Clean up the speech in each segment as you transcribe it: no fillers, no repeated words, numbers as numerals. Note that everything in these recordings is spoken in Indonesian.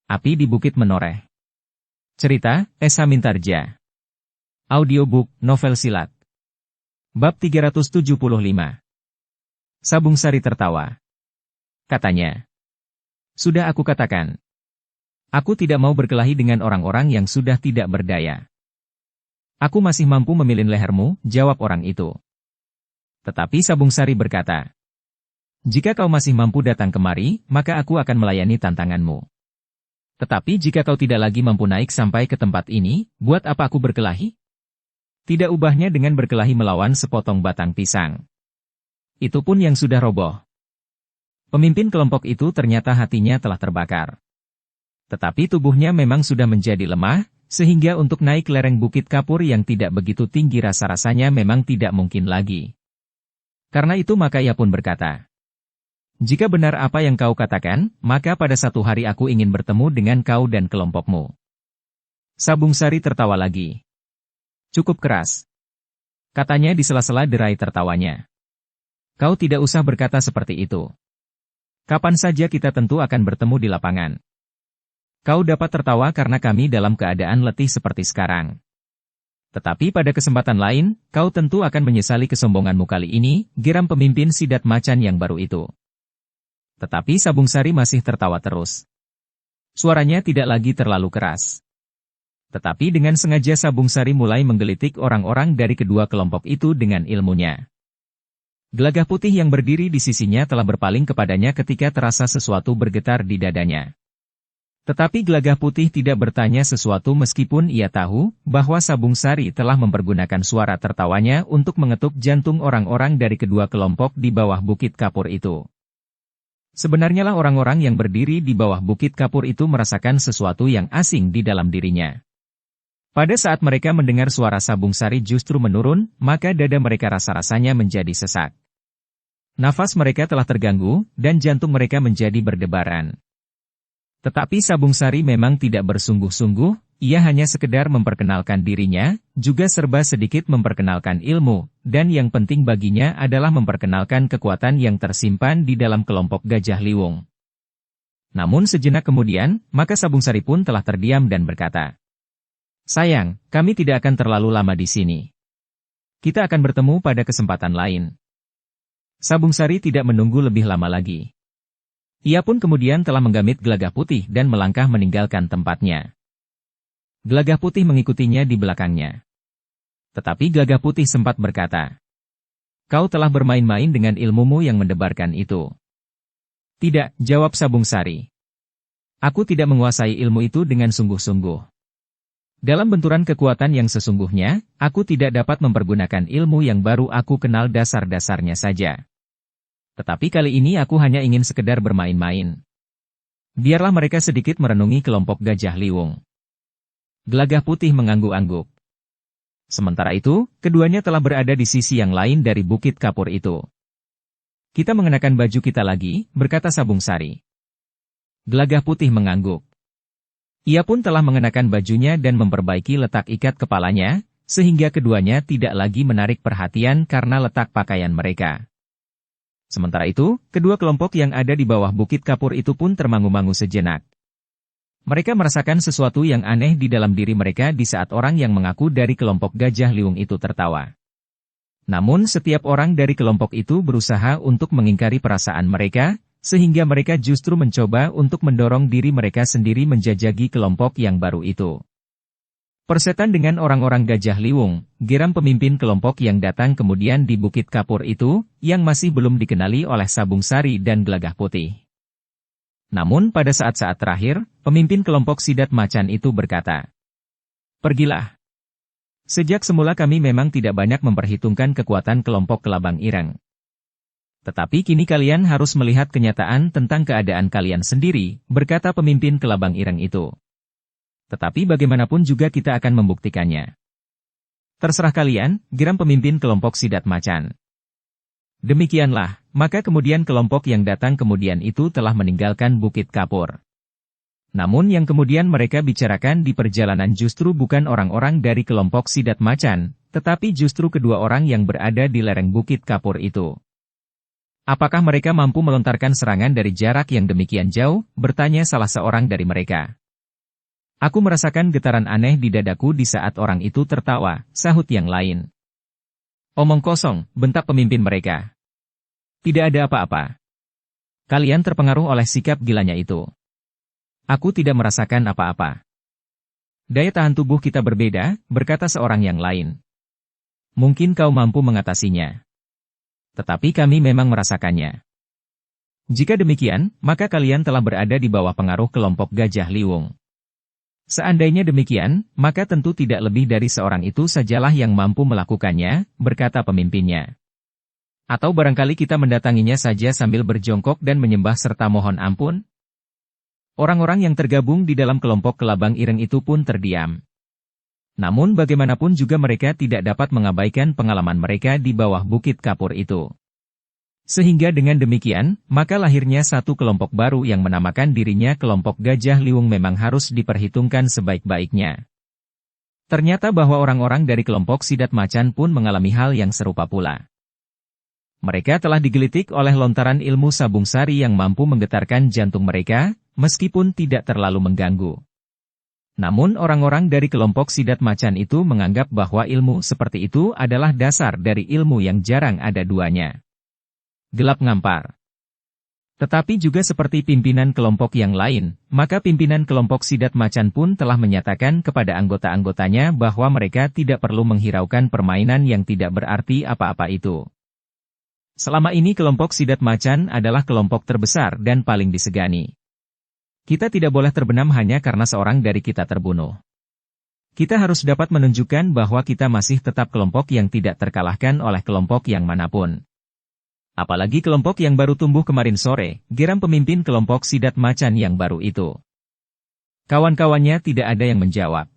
Api di Bukit Menoreh. Cerita, Esa Mintarja. Audiobook, novel silat. Bab 375. Sabung Sari tertawa. Katanya. Sudah aku katakan. Aku tidak mau berkelahi dengan orang-orang yang sudah tidak berdaya. Aku masih mampu memilin lehermu, jawab orang itu. Tetapi Sabung Sari berkata. Jika kau masih mampu datang kemari, maka aku akan melayani tantanganmu. Tetapi jika kau tidak lagi mampu naik sampai ke tempat ini, buat apa aku berkelahi? Tidak ubahnya dengan berkelahi melawan sepotong batang pisang. Itu pun yang sudah roboh. Pemimpin kelompok itu ternyata hatinya telah terbakar. Tetapi tubuhnya memang sudah menjadi lemah, sehingga untuk naik lereng Bukit Kapur yang tidak begitu tinggi rasa-rasanya memang tidak mungkin lagi. Karena itu maka ia pun berkata, jika benar apa yang kau katakan, maka pada satu hari aku ingin bertemu dengan kau dan kelompokmu. Sabung Sari tertawa lagi. Cukup keras. Katanya di sela-sela derai tertawanya. Kau tidak usah berkata seperti itu. Kapan saja kita tentu akan bertemu di lapangan. Kau dapat tertawa karena kami dalam keadaan letih seperti sekarang. Tetapi pada kesempatan lain, kau tentu akan menyesali kesombonganmu kali ini, geram pemimpin Sidat Macan yang baru itu. Tetapi Sabung Sari masih tertawa terus. Suaranya tidak lagi terlalu keras. Tetapi dengan sengaja Sabung Sari mulai menggelitik orang-orang dari kedua kelompok itu dengan ilmunya. Gelagah putih yang berdiri di sisinya telah berpaling kepadanya ketika terasa sesuatu bergetar di dadanya. Tetapi Gelagah Putih tidak bertanya sesuatu meskipun ia tahu bahwa Sabung Sari telah mempergunakan suara tertawanya untuk mengetuk jantung orang-orang dari kedua kelompok di bawah Bukit Kapur itu. Sebenarnya lah orang-orang yang berdiri di bawah Bukit Kapur itu merasakan sesuatu yang asing di dalam dirinya. Pada saat mereka mendengar suara Sabung Sari justru menurun, maka dada mereka rasa-rasanya menjadi sesak. Nafas mereka telah terganggu, dan jantung mereka menjadi berdebaran. Tetapi Sabung Sari memang tidak bersungguh-sungguh, ia hanya sekedar memperkenalkan dirinya, juga serba sedikit memperkenalkan ilmu, dan yang penting baginya adalah memperkenalkan kekuatan yang tersimpan di dalam kelompok Gajah Liwung. Namun sejenak kemudian, maka Sabung Sari pun telah terdiam dan berkata, sayang, kami tidak akan terlalu lama di sini. Kita akan bertemu pada kesempatan lain. Sabung Sari tidak menunggu lebih lama lagi. Ia pun kemudian telah menggamit Gelagah Putih dan melangkah meninggalkan tempatnya. Gelagah Putih mengikutinya di belakangnya. Tetapi Gelagah Putih sempat berkata, kau telah bermain-main dengan ilmumu yang mendebarkan itu. Tidak, jawab Sabung Sari. Aku tidak menguasai ilmu itu dengan sungguh-sungguh. Dalam benturan kekuatan yang sesungguhnya, aku tidak dapat mempergunakan ilmu yang baru aku kenal dasar-dasarnya saja. Tetapi kali ini aku hanya ingin sekedar bermain-main. Biarlah mereka sedikit merenungi kelompok Gajah Liwung. Gelagah Putih mengangguk-angguk. Sementara itu, keduanya telah berada di sisi yang lain dari Bukit Kapur itu. Kita mengenakan baju kita lagi, berkata Sabung Sari. Gelagah Putih mengangguk. Ia pun telah mengenakan bajunya dan memperbaiki letak ikat kepalanya, sehingga keduanya tidak lagi menarik perhatian karena letak pakaian mereka. Sementara itu, kedua kelompok yang ada di bawah Bukit Kapur itu pun termangu-mangu sejenak. Mereka merasakan sesuatu yang aneh di dalam diri mereka di saat orang yang mengaku dari kelompok Gajah Liwung itu tertawa. Namun setiap orang dari kelompok itu berusaha untuk mengingkari perasaan mereka, sehingga mereka justru mencoba untuk mendorong diri mereka sendiri menjajaki kelompok yang baru itu. Persetan dengan orang-orang Gajah Liwung, geram pemimpin kelompok yang datang kemudian di Bukit Kapur itu, yang masih belum dikenali oleh Sabung Sari dan Gelagah Putih. Namun pada saat-saat terakhir, pemimpin kelompok Sidat Macan itu berkata, pergilah. Sejak semula kami memang tidak banyak memperhitungkan kekuatan kelompok Kelabang Ireng. Tetapi kini kalian harus melihat kenyataan tentang keadaan kalian sendiri, berkata pemimpin Kelabang Ireng itu. Tetapi bagaimanapun juga kita akan membuktikannya. Terserah kalian, geram pemimpin kelompok Sidat Macan. Demikianlah, maka kemudian kelompok yang datang kemudian itu telah meninggalkan Bukit Kapur. Namun yang kemudian mereka bicarakan di perjalanan justru bukan orang-orang dari kelompok Sidat Macan, tetapi justru kedua orang yang berada di lereng Bukit Kapur itu. Apakah mereka mampu melontarkan serangan dari jarak yang demikian jauh? Bertanya salah seorang dari mereka. Aku merasakan getaran aneh di dadaku di saat orang itu tertawa, sahut yang lain. Omong kosong, bentak pemimpin mereka. Tidak ada apa-apa. Kalian terpengaruh oleh sikap gilanya itu. Aku tidak merasakan apa-apa. Daya tahan tubuh kita berbeda, berkata seorang yang lain. Mungkin kau mampu mengatasinya. Tetapi kami memang merasakannya. Jika demikian, maka kalian telah berada di bawah pengaruh kelompok Gajah Liwung. Seandainya demikian, maka tentu tidak lebih dari seorang itu sajalah yang mampu melakukannya, berkata pemimpinnya. Atau barangkali kita mendatanginya saja sambil berjongkok dan menyembah serta mohon ampun? Orang-orang yang tergabung di dalam kelompok kelabang ireng itu pun terdiam. Namun bagaimanapun juga mereka tidak dapat mengabaikan pengalaman mereka di bawah Bukit Kapur itu. Sehingga dengan demikian, maka lahirnya satu kelompok baru yang menamakan dirinya kelompok Gajah Liwung memang harus diperhitungkan sebaik-baiknya. Ternyata bahwa orang-orang dari kelompok Sidat Macan pun mengalami hal yang serupa pula. Mereka telah digelitik oleh lontaran ilmu Sabung Sari yang mampu menggetarkan jantung mereka, meskipun tidak terlalu mengganggu. Namun orang-orang dari kelompok Sidat Macan itu menganggap bahwa ilmu seperti itu adalah dasar dari ilmu yang jarang ada duanya. Gelap ngampar. Tetapi juga seperti pimpinan kelompok yang lain, maka pimpinan kelompok Sidat Macan pun telah menyatakan kepada anggota-anggotanya bahwa mereka tidak perlu menghiraukan permainan yang tidak berarti apa-apa itu. Selama ini kelompok Sidat Macan adalah kelompok terbesar dan paling disegani. Kita tidak boleh terbenam hanya karena seorang dari kita terbunuh. Kita harus dapat menunjukkan bahwa kita masih tetap kelompok yang tidak terkalahkan oleh kelompok yang manapun. Apalagi kelompok yang baru tumbuh kemarin sore, geram pemimpin kelompok Sidat Macan yang baru itu. Kawan-kawannya tidak ada yang menjawab.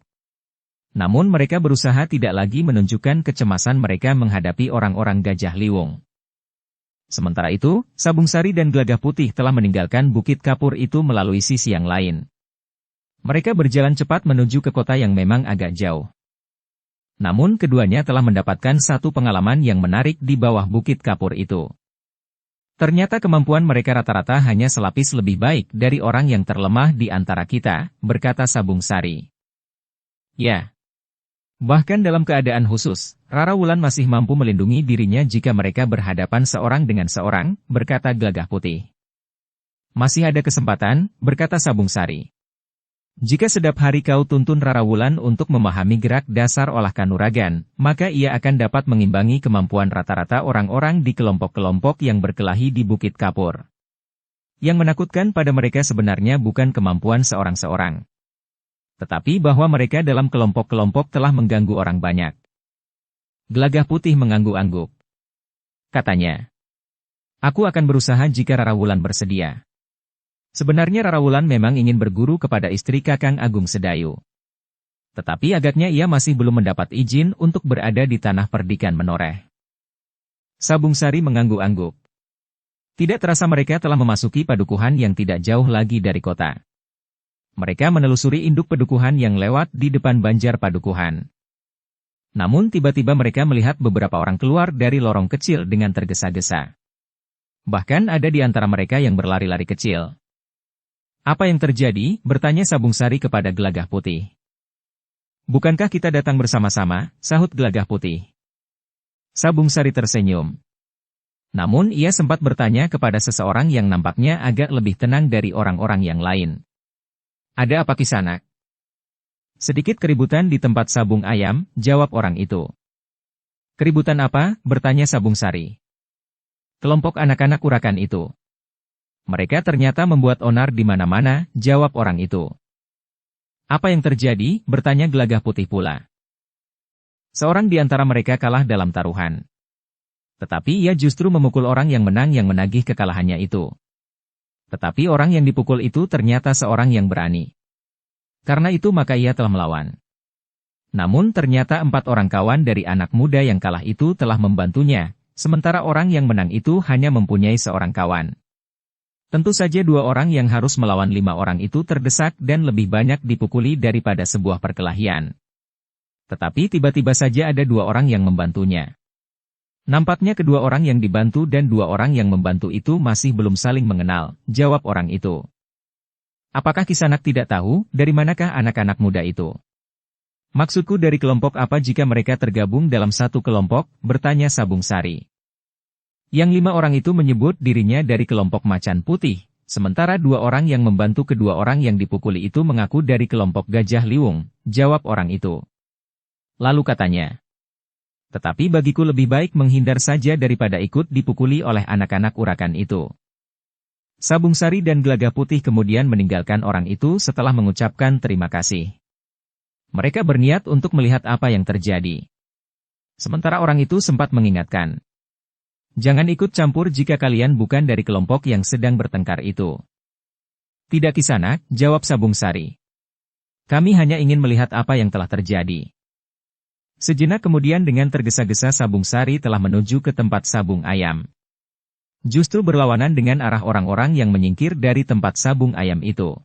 Namun mereka berusaha tidak lagi menunjukkan kecemasan mereka menghadapi orang-orang Gajah Liwung. Sementara itu, Sabung Sari dan Gelagah Putih telah meninggalkan Bukit Kapur itu melalui sisi yang lain. Mereka berjalan cepat menuju ke kota yang memang agak jauh. Namun keduanya telah mendapatkan satu pengalaman yang menarik di bawah Bukit Kapur itu. Ternyata kemampuan mereka rata-rata hanya selapis lebih baik dari orang yang terlemah di antara kita, berkata Sabung Sari. Ya. Bahkan dalam keadaan khusus, Rara Wulan masih mampu melindungi dirinya jika mereka berhadapan seorang dengan seorang, berkata Gelagah Putih. Masih ada kesempatan, berkata Sabung Sari. Jika sedap hari kau tuntun Rara Wulan untuk memahami gerak dasar olah kanuragan, maka ia akan dapat mengimbangi kemampuan rata-rata orang-orang di kelompok-kelompok yang berkelahi di Bukit Kapur. Yang menakutkan pada mereka sebenarnya bukan kemampuan seorang-seorang, tetapi bahwa mereka dalam kelompok-kelompok telah mengganggu orang banyak. Gelagah Putih mengangguk-angguk. Katanya, aku akan berusaha jika Rara Wulan bersedia. Sebenarnya Rara Wulan memang ingin berguru kepada istri Kakang Agung Sedayu. Tetapi agaknya ia masih belum mendapat izin untuk berada di tanah perdikan menoreh. Sabung Sari mengangguk-angguk. Tidak terasa mereka telah memasuki padukuhan yang tidak jauh lagi dari kota. Mereka menelusuri induk pedukuhan yang lewat di depan banjar padukuhan. Namun tiba-tiba mereka melihat beberapa orang keluar dari lorong kecil dengan tergesa-gesa. Bahkan ada di antara mereka yang berlari-lari kecil. Apa yang terjadi? Bertanya Sabung Sari kepada Gelagah Putih. Bukankah kita datang bersama-sama? Sahut Gelagah Putih. Sabung Sari tersenyum. Namun ia sempat bertanya kepada seseorang yang nampaknya agak lebih tenang dari orang-orang yang lain. Ada apa Kisanak? Sedikit keributan di tempat sabung ayam, jawab orang itu. Keributan apa? Bertanya Sabung Sari. Kelompok anak-anak urakan itu. Mereka ternyata membuat onar di mana-mana, jawab orang itu. Apa yang terjadi? Bertanya Gelagah Putih pula. Seorang di antara mereka kalah dalam taruhan. Tetapi ia justru memukul orang yang menang yang menagih kekalahannya itu. Tetapi orang yang dipukul itu ternyata seorang yang berani. Karena itu maka ia telah melawan. Namun ternyata 4 orang kawan dari anak muda yang kalah itu telah membantunya, sementara orang yang menang itu hanya mempunyai seorang kawan. Tentu saja 2 orang yang harus melawan 5 orang itu terdesak dan lebih banyak dipukuli daripada sebuah perkelahian. Tetapi tiba-tiba saja ada 2 orang yang membantunya. Nampaknya kedua orang yang dibantu dan dua orang yang membantu itu masih belum saling mengenal, jawab orang itu. Apakah Kisanak tidak tahu, dari manakah anak-anak muda itu? Maksudku dari kelompok apa jika mereka tergabung dalam satu kelompok, bertanya Sabung Sari. Yang 5 orang itu menyebut dirinya dari kelompok Macan Putih, sementara 2 orang yang membantu kedua orang yang dipukuli itu mengaku dari kelompok Gajah Liwung, jawab orang itu. Lalu katanya, tetapi bagiku lebih baik menghindar saja daripada ikut dipukuli oleh anak-anak urakan itu. Sabung Sari dan Gelagah Putih kemudian meninggalkan orang itu setelah mengucapkan terima kasih. Mereka berniat untuk melihat apa yang terjadi. Sementara orang itu sempat mengingatkan, jangan ikut campur jika kalian bukan dari kelompok yang sedang bertengkar itu. Tidak Kisanak, jawab Sabung Sari. Kami hanya ingin melihat apa yang telah terjadi. Sejenak kemudian dengan tergesa-gesa Sabung Sari telah menuju ke tempat sabung ayam. Justru berlawanan dengan arah orang-orang yang menyingkir dari tempat sabung ayam itu.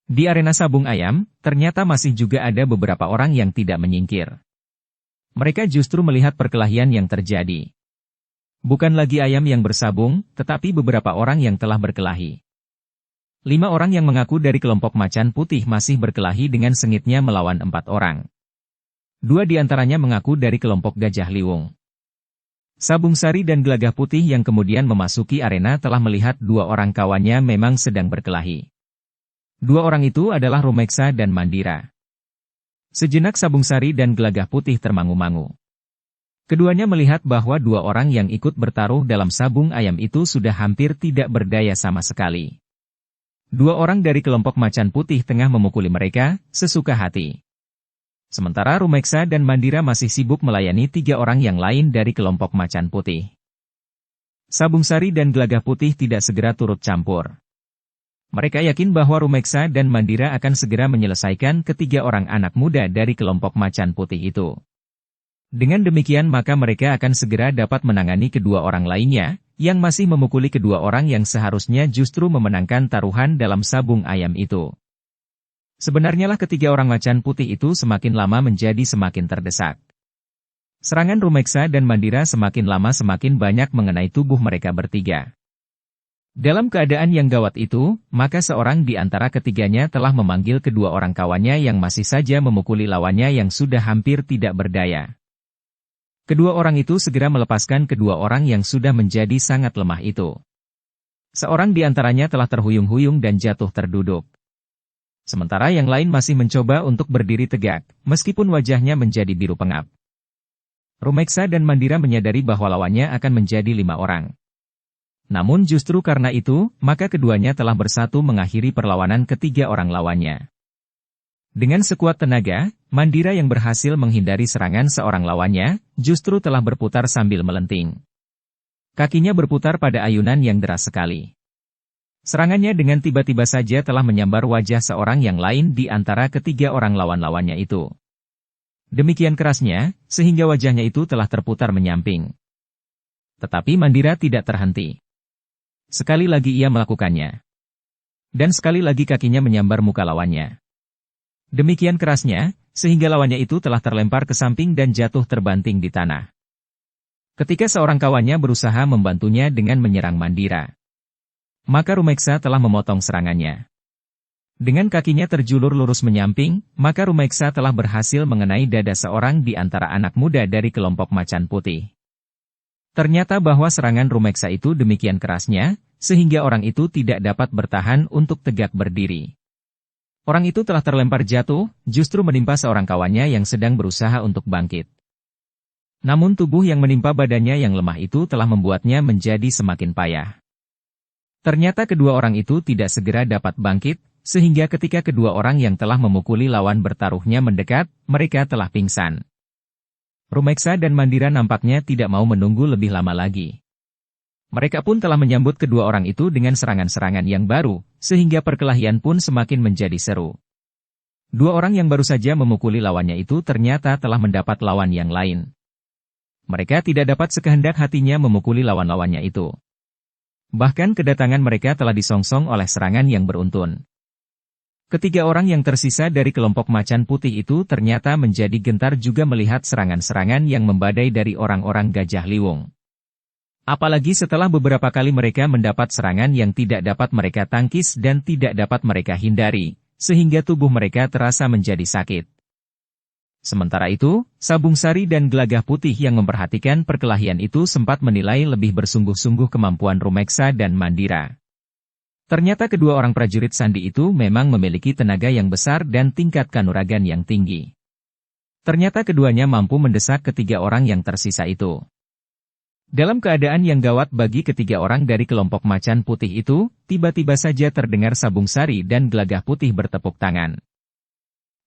Di arena sabung ayam, ternyata masih juga ada beberapa orang yang tidak menyingkir. Mereka justru melihat perkelahian yang terjadi. Bukan lagi ayam yang bersabung, tetapi beberapa orang yang telah berkelahi. 5 orang yang mengaku dari kelompok Macan Putih masih berkelahi dengan sengitnya melawan 4 orang. 2 di antaranya mengaku dari kelompok Gajah Liwung. Sabung Sari dan Gelagah Putih yang kemudian memasuki arena telah melihat 2 orang kawannya memang sedang berkelahi. 2 orang itu adalah Rumeksa dan Mandira. Sejenak Sabung Sari dan Gelagah Putih termangu-mangu. Keduanya melihat bahwa 2 orang yang ikut bertaruh dalam sabung ayam itu sudah hampir tidak berdaya sama sekali. 2 orang dari kelompok Macan Putih tengah memukuli mereka, sesuka hati. Sementara Rumeksa dan Mandira masih sibuk melayani 3 orang yang lain dari kelompok Macan Putih. Sabung Sari dan Gelagah Putih tidak segera turut campur. Mereka yakin bahwa Rumeksa dan Mandira akan segera menyelesaikan ketiga orang anak muda dari kelompok Macan Putih itu. Dengan demikian maka mereka akan segera dapat menangani kedua orang lainnya, yang masih memukuli kedua orang yang seharusnya justru memenangkan taruhan dalam sabung ayam itu. Sebenarnya lah ketiga orang Macan Putih itu semakin lama menjadi semakin terdesak. Serangan Rumeksa dan Mandira semakin lama semakin banyak mengenai tubuh mereka bertiga. Dalam keadaan yang gawat itu, maka seorang di antara ketiganya telah memanggil kedua orang kawannya yang masih saja memukuli lawannya yang sudah hampir tidak berdaya. Kedua orang itu segera melepaskan kedua orang yang sudah menjadi sangat lemah itu. Seorang di antaranya telah terhuyung-huyung dan jatuh terduduk. Sementara yang lain masih mencoba untuk berdiri tegak, meskipun wajahnya menjadi biru pengap. Rumeksa dan Mandira menyadari bahwa lawannya akan menjadi 5 orang. Namun justru karena itu, maka keduanya telah bersatu mengakhiri perlawanan ketiga orang lawannya. Dengan sekuat tenaga, Mandira yang berhasil menghindari serangan seorang lawannya, justru telah berputar sambil melenting. Kakinya berputar pada ayunan yang deras sekali. Serangannya dengan tiba-tiba saja telah menyambar wajah seorang yang lain di antara ketiga orang lawan-lawannya itu. Demikian kerasnya, sehingga wajahnya itu telah terputar menyamping. Tetapi Mandira tidak terhenti. Sekali lagi ia melakukannya. Dan sekali lagi kakinya menyambar muka lawannya. Demikian kerasnya, sehingga lawannya itu telah terlempar ke samping dan jatuh terbanting di tanah. Ketika seorang kawannya berusaha membantunya dengan menyerang Mandira, maka Rumeksa telah memotong serangannya. Dengan kakinya terjulur lurus menyamping, maka Rumeksa telah berhasil mengenai dada seorang di antara anak muda dari kelompok Macan Putih. Ternyata bahwa serangan Rumeksa itu demikian kerasnya, sehingga orang itu tidak dapat bertahan untuk tegak berdiri. Orang itu telah terlempar jatuh, justru menimpa seorang kawannya yang sedang berusaha untuk bangkit. Namun tubuh yang menimpa badannya yang lemah itu telah membuatnya menjadi semakin payah. Ternyata kedua orang itu tidak segera dapat bangkit, sehingga ketika kedua orang yang telah memukuli lawan bertaruhnya mendekat, mereka telah pingsan. Rumeksa dan Mandira nampaknya tidak mau menunggu lebih lama lagi. Mereka pun telah menyambut kedua orang itu dengan serangan-serangan yang baru, sehingga perkelahian pun semakin menjadi seru. 2 orang yang baru saja memukuli lawannya itu ternyata telah mendapat lawan yang lain. Mereka tidak dapat sekehendak hatinya memukuli lawan-lawannya itu. Bahkan kedatangan mereka telah disongsong oleh serangan yang beruntun. Ketiga orang yang tersisa dari kelompok macan putih itu ternyata menjadi gentar juga melihat serangan-serangan yang membadai dari orang-orang Gajah Liwung. Apalagi setelah beberapa kali mereka mendapat serangan yang tidak dapat mereka tangkis dan tidak dapat mereka hindari, sehingga tubuh mereka terasa menjadi sakit. Sementara itu, Sabung Sari dan Gelagah Putih yang memperhatikan perkelahian itu sempat menilai lebih bersungguh-sungguh kemampuan Rumeksa dan Mandira. Ternyata kedua orang prajurit Sandi itu memang memiliki tenaga yang besar dan tingkat kanuragan yang tinggi. Ternyata keduanya mampu mendesak ketiga orang yang tersisa itu. Dalam keadaan yang gawat bagi ketiga orang dari kelompok macan putih itu, tiba-tiba saja terdengar Sabung Sari dan Gelagah Putih bertepuk tangan.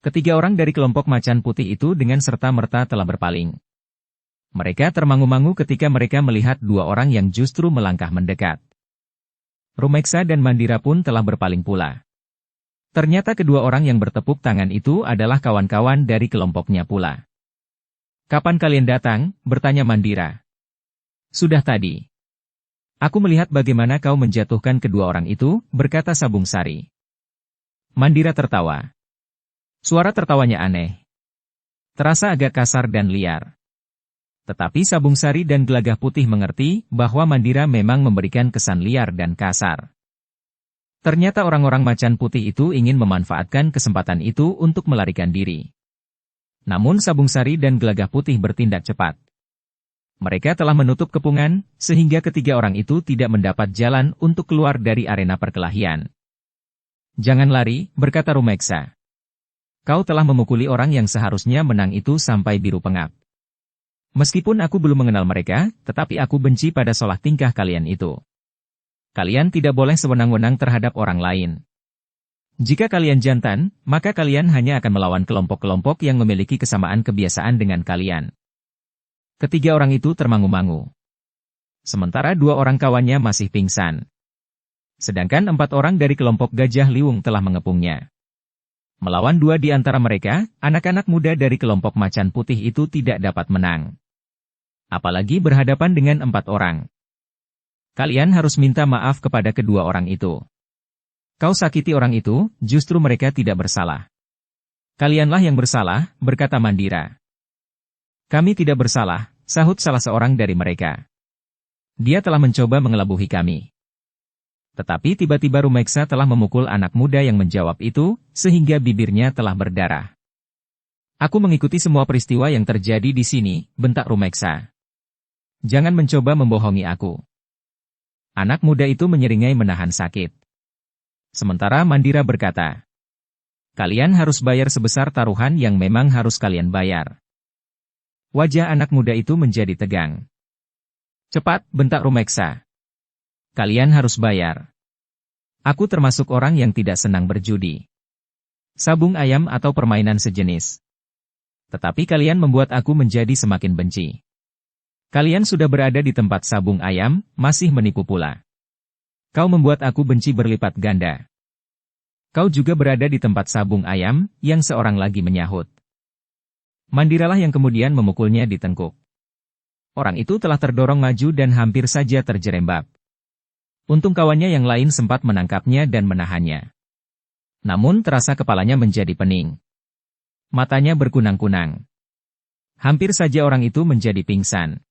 Ketiga orang dari kelompok macan putih itu dengan serta-merta telah berpaling. Mereka termangu-mangu ketika mereka melihat dua orang yang justru melangkah mendekat. Rumeksa dan Mandira pun telah berpaling pula. Ternyata kedua orang yang bertepuk tangan itu adalah kawan-kawan dari kelompoknya pula. "Kapan kalian datang?" bertanya Mandira. "Sudah tadi. Aku melihat bagaimana kau menjatuhkan kedua orang itu," berkata Sabung Sari. Mandira tertawa. Suara tertawanya aneh. Terasa agak kasar dan liar. Tetapi Sabung Sari dan Gelagah Putih mengerti bahwa Mandira memang memberikan kesan liar dan kasar. Ternyata orang-orang macan putih itu ingin memanfaatkan kesempatan itu untuk melarikan diri. Namun Sabung Sari dan Gelagah Putih bertindak cepat. Mereka telah menutup kepungan, sehingga ketiga orang itu tidak mendapat jalan untuk keluar dari arena perkelahian. "Jangan lari," berkata Rumeksa. "Kau telah memukuli orang yang seharusnya menang itu sampai biru pengap. Meskipun aku belum mengenal mereka, tetapi aku benci pada solah tingkah kalian itu. Kalian tidak boleh sewenang-wenang terhadap orang lain. Jika kalian jantan, maka kalian hanya akan melawan kelompok-kelompok yang memiliki kesamaan kebiasaan dengan kalian." Ketiga orang itu termangu-mangu. Sementara dua orang kawannya masih pingsan. Sedangkan 4 orang dari kelompok Gajah Liwung telah mengepungnya. Melawan 2 di antara mereka, anak-anak muda dari kelompok macan putih itu tidak dapat menang. Apalagi berhadapan dengan 4 orang. Kalian harus minta maaf kepada kedua orang itu. Kau sakiti orang itu, justru mereka tidak bersalah. Kalianlah yang bersalah, berkata Mandira. Kami tidak bersalah, sahut salah seorang dari mereka. Dia telah mencoba mengelabuhi kami. Tetapi tiba-tiba Rumeksa telah memukul anak muda yang menjawab itu, sehingga bibirnya telah berdarah. Aku mengikuti semua peristiwa yang terjadi di sini, bentak Rumeksa. Jangan mencoba membohongi aku. Anak muda itu menyeringai menahan sakit. Sementara Mandira berkata, kalian harus bayar sebesar taruhan yang memang harus kalian bayar. Wajah anak muda itu menjadi tegang. Cepat, bentak Rumeksa. Kalian harus bayar. Aku termasuk orang yang tidak senang berjudi. Sabung ayam atau permainan sejenis. Tetapi kalian membuat aku menjadi semakin benci. Kalian sudah berada di tempat sabung ayam, masih menipu pula. Kau membuat aku benci berlipat ganda. Kau juga berada di tempat sabung ayam, yang seorang lagi menyahut. Mandiralah yang kemudian memukulnya di tengkuk. Orang itu telah terdorong maju dan hampir saja terjerembab. Untung kawannya yang lain sempat menangkapnya dan menahannya. Namun terasa kepalanya menjadi pening. Matanya berkunang-kunang. Hampir saja orang itu menjadi pingsan.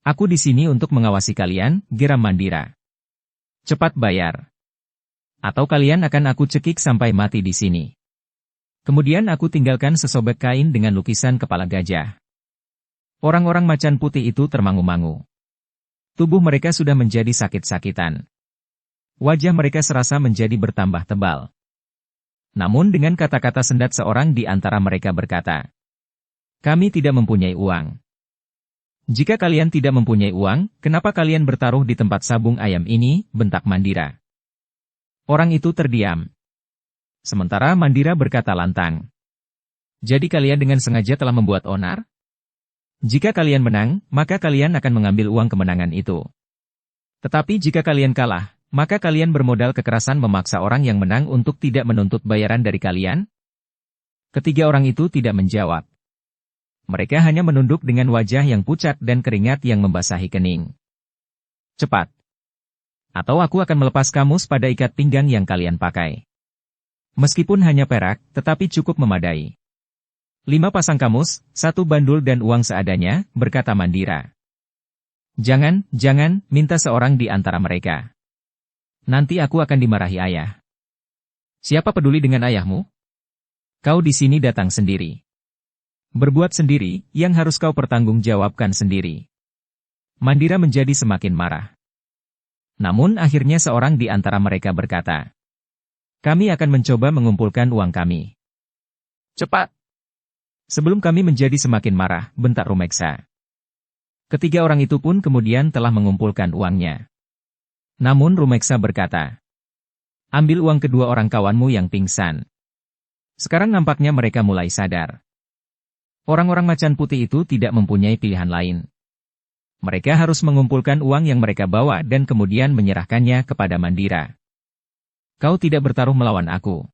Aku di sini untuk mengawasi kalian, geram Mandira. Cepat bayar. Atau kalian akan aku cekik sampai mati di sini. Kemudian aku tinggalkan sesobek kain dengan lukisan kepala gajah. Orang-orang macan putih itu termangu-mangu. Tubuh mereka sudah menjadi sakit-sakitan. Wajah mereka serasa menjadi bertambah tebal. Namun dengan kata-kata sendat seorang di antara mereka berkata, kami tidak mempunyai uang. Jika kalian tidak mempunyai uang, kenapa kalian bertaruh di tempat sabung ayam ini, bentak Mandira. Orang itu terdiam. Sementara Mandira berkata lantang. Jadi kalian dengan sengaja telah membuat onar? Jika kalian menang, maka kalian akan mengambil uang kemenangan itu. Tetapi jika kalian kalah, maka kalian bermodal kekerasan memaksa orang yang menang untuk tidak menuntut bayaran dari kalian? Ketiga orang itu tidak menjawab. Mereka hanya menunduk dengan wajah yang pucat dan keringat yang membasahi kening. Cepat. Atau aku akan melepas kamus pada ikat pinggang yang kalian pakai. Meskipun hanya perak, tetapi cukup memadai. 5 pasang kamus, 1 bandul dan uang seadanya, berkata Mandira. Jangan, minta seorang di antara mereka. Nanti aku akan dimarahi ayah. Siapa peduli dengan ayahmu? Kau di sini datang sendiri. Berbuat sendiri, yang harus kau pertanggungjawabkan sendiri. Mandira menjadi semakin marah. Namun akhirnya seorang di antara mereka berkata, kami akan mencoba mengumpulkan uang kami. Cepat! Sebelum kami menjadi semakin marah, bentak Rumeksa. Ketiga orang itu pun kemudian telah mengumpulkan uangnya. Namun Rumeksa berkata, ambil uang kedua orang kawanmu yang pingsan. Sekarang nampaknya mereka mulai sadar. Orang-orang macan putih itu tidak mempunyai pilihan lain. Mereka harus mengumpulkan uang yang mereka bawa dan kemudian menyerahkannya kepada Mandira. Kau tidak bertaruh melawan aku.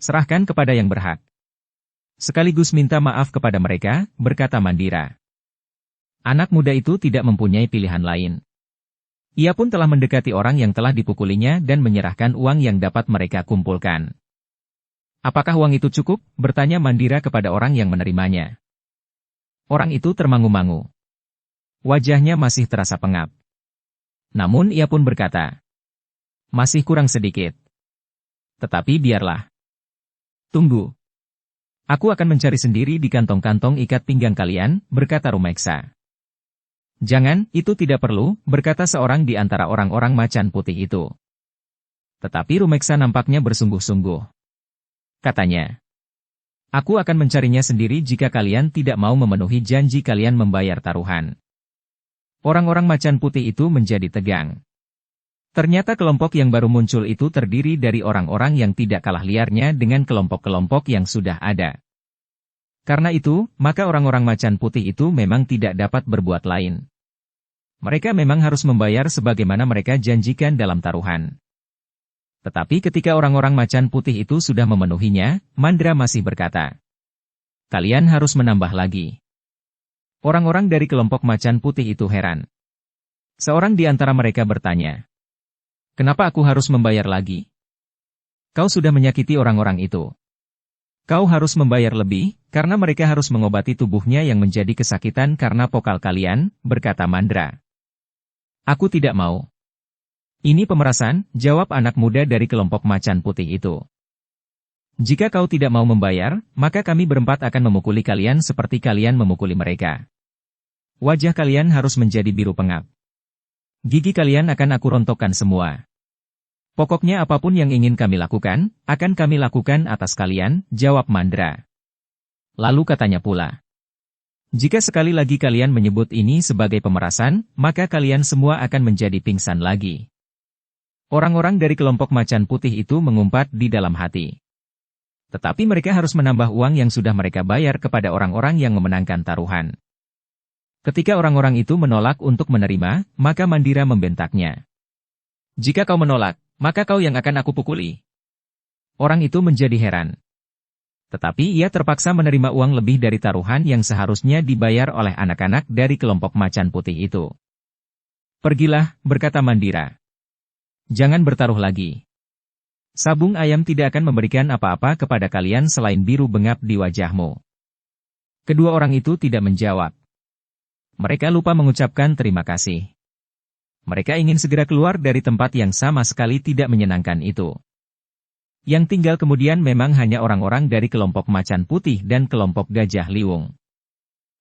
Serahkan kepada yang berhak. Sekaligus minta maaf kepada mereka, berkata Mandira. Anak muda itu tidak mempunyai pilihan lain. Ia pun telah mendekati orang yang telah dipukulinya dan menyerahkan uang yang dapat mereka kumpulkan. Apakah uang itu cukup? Bertanya Mandira kepada orang yang menerimanya. Orang itu termangu-mangu. Wajahnya masih terasa pengap. Namun ia pun berkata, masih kurang sedikit. Tetapi biarlah. Tunggu. Aku akan mencari sendiri di kantong-kantong ikat pinggang kalian, berkata Rumeksa. Jangan, itu tidak perlu, berkata seorang di antara orang-orang macan putih itu. Tetapi Rumeksa nampaknya bersungguh-sungguh. Katanya, aku akan mencarinya sendiri jika kalian tidak mau memenuhi janji kalian membayar taruhan. Orang-orang macan putih itu menjadi tegang. Ternyata kelompok yang baru muncul itu terdiri dari orang-orang yang tidak kalah liarnya dengan kelompok-kelompok yang sudah ada. Karena itu, maka orang-orang macan putih itu memang tidak dapat berbuat lain. Mereka memang harus membayar sebagaimana mereka janjikan dalam taruhan. Tetapi ketika orang-orang macan putih itu sudah memenuhinya, Mandra masih berkata, kalian harus menambah lagi. Orang-orang dari kelompok macan putih itu heran. Seorang di antara mereka bertanya, kenapa aku harus membayar lagi? Kau sudah menyakiti orang-orang itu. Kau harus membayar lebih, karena mereka harus mengobati tubuhnya yang menjadi kesakitan karena pokal kalian, berkata Mandra. Aku tidak mau. Ini pemerasan, jawab anak muda dari kelompok macan putih itu. Jika kau tidak mau membayar, maka kami berempat akan memukuli kalian seperti kalian memukuli mereka. Wajah kalian harus menjadi biru pengap. Gigi kalian akan aku rontokkan semua. Pokoknya apapun yang ingin kami lakukan, akan kami lakukan atas kalian, jawab Mandra. Lalu katanya pula, jika sekali lagi kalian menyebut ini sebagai pemerasan, maka kalian semua akan menjadi pingsan lagi. Orang-orang dari kelompok macan putih itu mengumpat di dalam hati. Tetapi mereka harus menambah uang yang sudah mereka bayar kepada orang-orang yang memenangkan taruhan. Ketika orang-orang itu menolak untuk menerima, maka Mandira membentaknya. Jika kau menolak, maka kau yang akan aku pukuli. Orang itu menjadi heran. Tetapi ia terpaksa menerima uang lebih dari taruhan yang seharusnya dibayar oleh anak-anak dari kelompok macan putih itu. Pergilah, berkata Mandira. Jangan bertaruh lagi. Sabung ayam tidak akan memberikan apa-apa kepada kalian selain biru bengap di wajahmu. Kedua orang itu tidak menjawab. Mereka lupa mengucapkan terima kasih. Mereka ingin segera keluar dari tempat yang sama sekali tidak menyenangkan itu. Yang tinggal kemudian memang hanya orang-orang dari kelompok macan putih dan kelompok gajah liwung.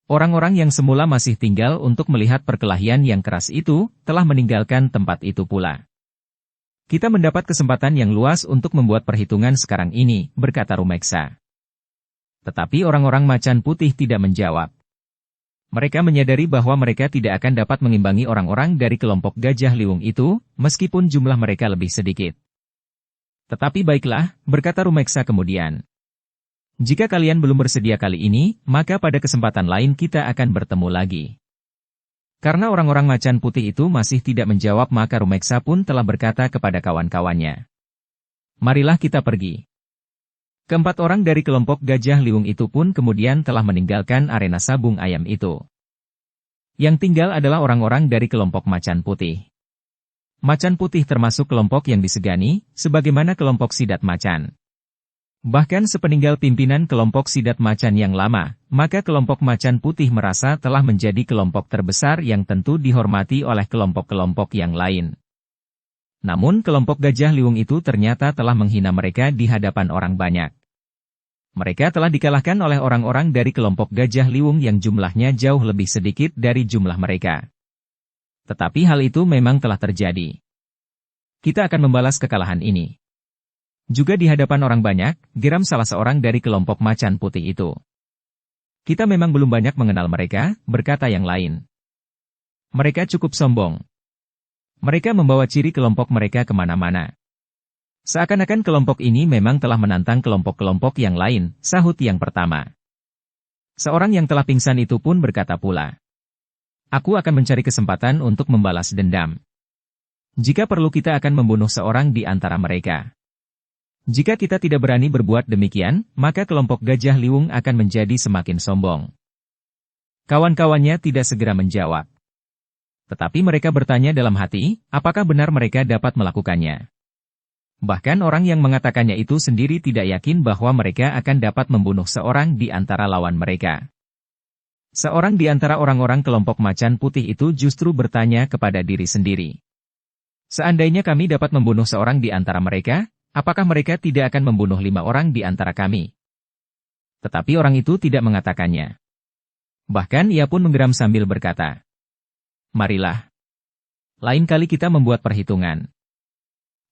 Orang-orang yang semula masih tinggal untuk melihat perkelahian yang keras itu, telah meninggalkan tempat itu pula. Kita mendapat kesempatan yang luas untuk membuat perhitungan sekarang ini, berkata Rumeksa. Tetapi orang-orang macan putih tidak menjawab. Mereka menyadari bahwa mereka tidak akan dapat mengimbangi orang-orang dari kelompok gajah liwung itu, meskipun jumlah mereka lebih sedikit. Tetapi baiklah, berkata Rumeksa kemudian. Jika kalian belum bersedia kali ini, maka pada kesempatan lain kita akan bertemu lagi. Karena orang-orang macan putih itu masih tidak menjawab, maka Rumeksa pun telah berkata kepada kawan-kawannya. Marilah kita pergi. Keempat orang dari kelompok gajah liwung itu pun kemudian telah meninggalkan arena sabung ayam itu. Yang tinggal adalah orang-orang dari kelompok macan putih. Macan putih termasuk kelompok yang disegani, sebagaimana kelompok sidat macan. Bahkan sepeninggal pimpinan kelompok Sidat Macan yang lama, maka kelompok Macan Putih merasa telah menjadi kelompok terbesar yang tentu dihormati oleh kelompok-kelompok yang lain. Namun kelompok Gajah Liwung itu ternyata telah menghina mereka di hadapan orang banyak. Mereka telah dikalahkan oleh orang-orang dari kelompok Gajah Liwung yang jumlahnya jauh lebih sedikit dari jumlah mereka. Tetapi hal itu memang telah terjadi. Kita akan membalas kekalahan ini. Juga di hadapan orang banyak, geram salah seorang dari kelompok Macan Putih itu. Kita memang belum banyak mengenal mereka, berkata yang lain. Mereka cukup sombong. Mereka membawa ciri kelompok mereka kemana-mana. Seakan-akan kelompok ini memang telah menantang kelompok-kelompok yang lain, sahut yang pertama. Seorang yang telah pingsan itu pun berkata pula. Aku akan mencari kesempatan untuk membalas dendam. Jika perlu kita akan membunuh seorang di antara mereka. Jika kita tidak berani berbuat demikian, maka kelompok Gajah Liwung akan menjadi semakin sombong. Kawan-kawannya tidak segera menjawab. Tetapi mereka bertanya dalam hati, apakah benar mereka dapat melakukannya. Bahkan orang yang mengatakannya itu sendiri tidak yakin bahwa mereka akan dapat membunuh seorang di antara lawan mereka. Seorang di antara orang-orang kelompok Macan Putih itu justru bertanya kepada diri sendiri. Seandainya kami dapat membunuh seorang di antara mereka, apakah mereka tidak akan membunuh 5 orang di antara kami? Tetapi orang itu tidak mengatakannya. Bahkan ia pun menggeram sambil berkata, marilah. Lain kali kita membuat perhitungan.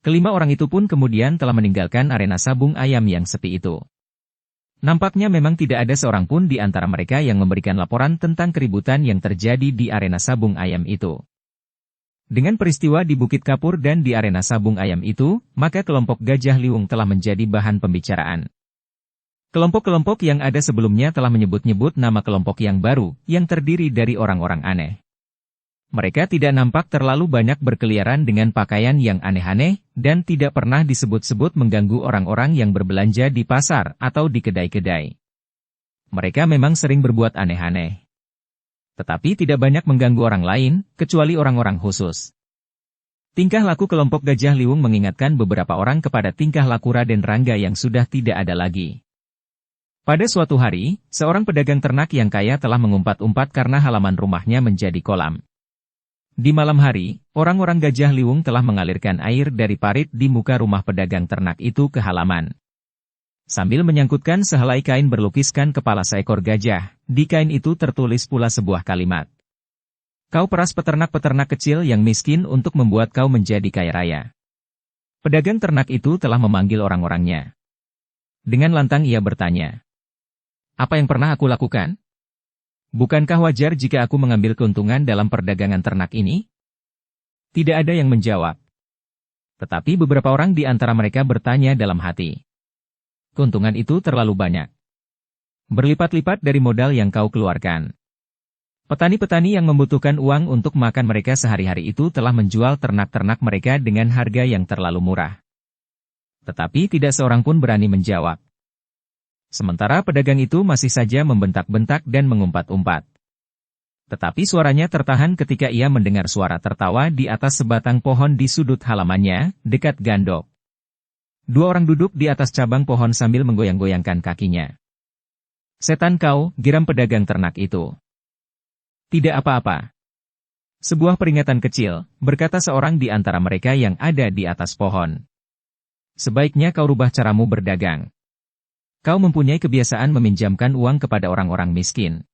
Kelima orang itu pun kemudian telah meninggalkan arena sabung ayam yang sepi itu. Nampaknya memang tidak ada seorang pun di antara mereka yang memberikan laporan tentang keributan yang terjadi di arena sabung ayam itu. Dengan peristiwa di Bukit Kapur dan di arena sabung ayam itu, maka kelompok Gajah Liwung telah menjadi bahan pembicaraan. Kelompok-kelompok yang ada sebelumnya telah menyebut-nyebut nama kelompok yang baru, yang terdiri dari orang-orang aneh. Mereka tidak nampak terlalu banyak berkeliaran dengan pakaian yang aneh-aneh, dan tidak pernah disebut-sebut mengganggu orang-orang yang berbelanja di pasar atau di kedai-kedai. Mereka memang sering berbuat aneh-aneh. Tetapi tidak banyak mengganggu orang lain, kecuali orang-orang khusus. Tingkah laku kelompok Gajah Liwung mengingatkan beberapa orang kepada tingkah laku Raden Rangga yang sudah tidak ada lagi. Pada suatu hari, seorang pedagang ternak yang kaya telah mengumpat-umpat karena halaman rumahnya menjadi kolam. Di malam hari, orang-orang Gajah Liwung telah mengalirkan air dari parit di muka rumah pedagang ternak itu ke halaman. Sambil menyangkutkan sehelai kain berlukiskan kepala seekor gajah, di kain itu tertulis pula sebuah kalimat. Kau peras peternak-peternak kecil yang miskin untuk membuat kau menjadi kaya raya. Pedagang ternak itu telah memanggil orang-orangnya. Dengan lantang ia bertanya. Apa yang pernah aku lakukan? Bukankah wajar jika aku mengambil keuntungan dalam perdagangan ternak ini? Tidak ada yang menjawab. Tetapi beberapa orang di antara mereka bertanya dalam hati. Keuntungan itu terlalu banyak. Berlipat-lipat dari modal yang kau keluarkan. Petani-petani yang membutuhkan uang untuk makan mereka sehari-hari itu telah menjual ternak-ternak mereka dengan harga yang terlalu murah. Tetapi tidak seorang pun berani menjawab. Sementara pedagang itu masih saja membentak-bentak dan mengumpat-umpat. Tetapi suaranya tertahan ketika ia mendengar suara tertawa di atas sebatang pohon di sudut halamannya, dekat gandok. 2 orang duduk di atas cabang pohon sambil menggoyang-goyangkan kakinya. Setan kau, geram pedagang ternak itu. Tidak apa-apa. Sebuah peringatan kecil, berkata seorang di antara mereka yang ada di atas pohon. Sebaiknya kau rubah caramu berdagang. Kau mempunyai kebiasaan meminjamkan uang kepada orang-orang miskin.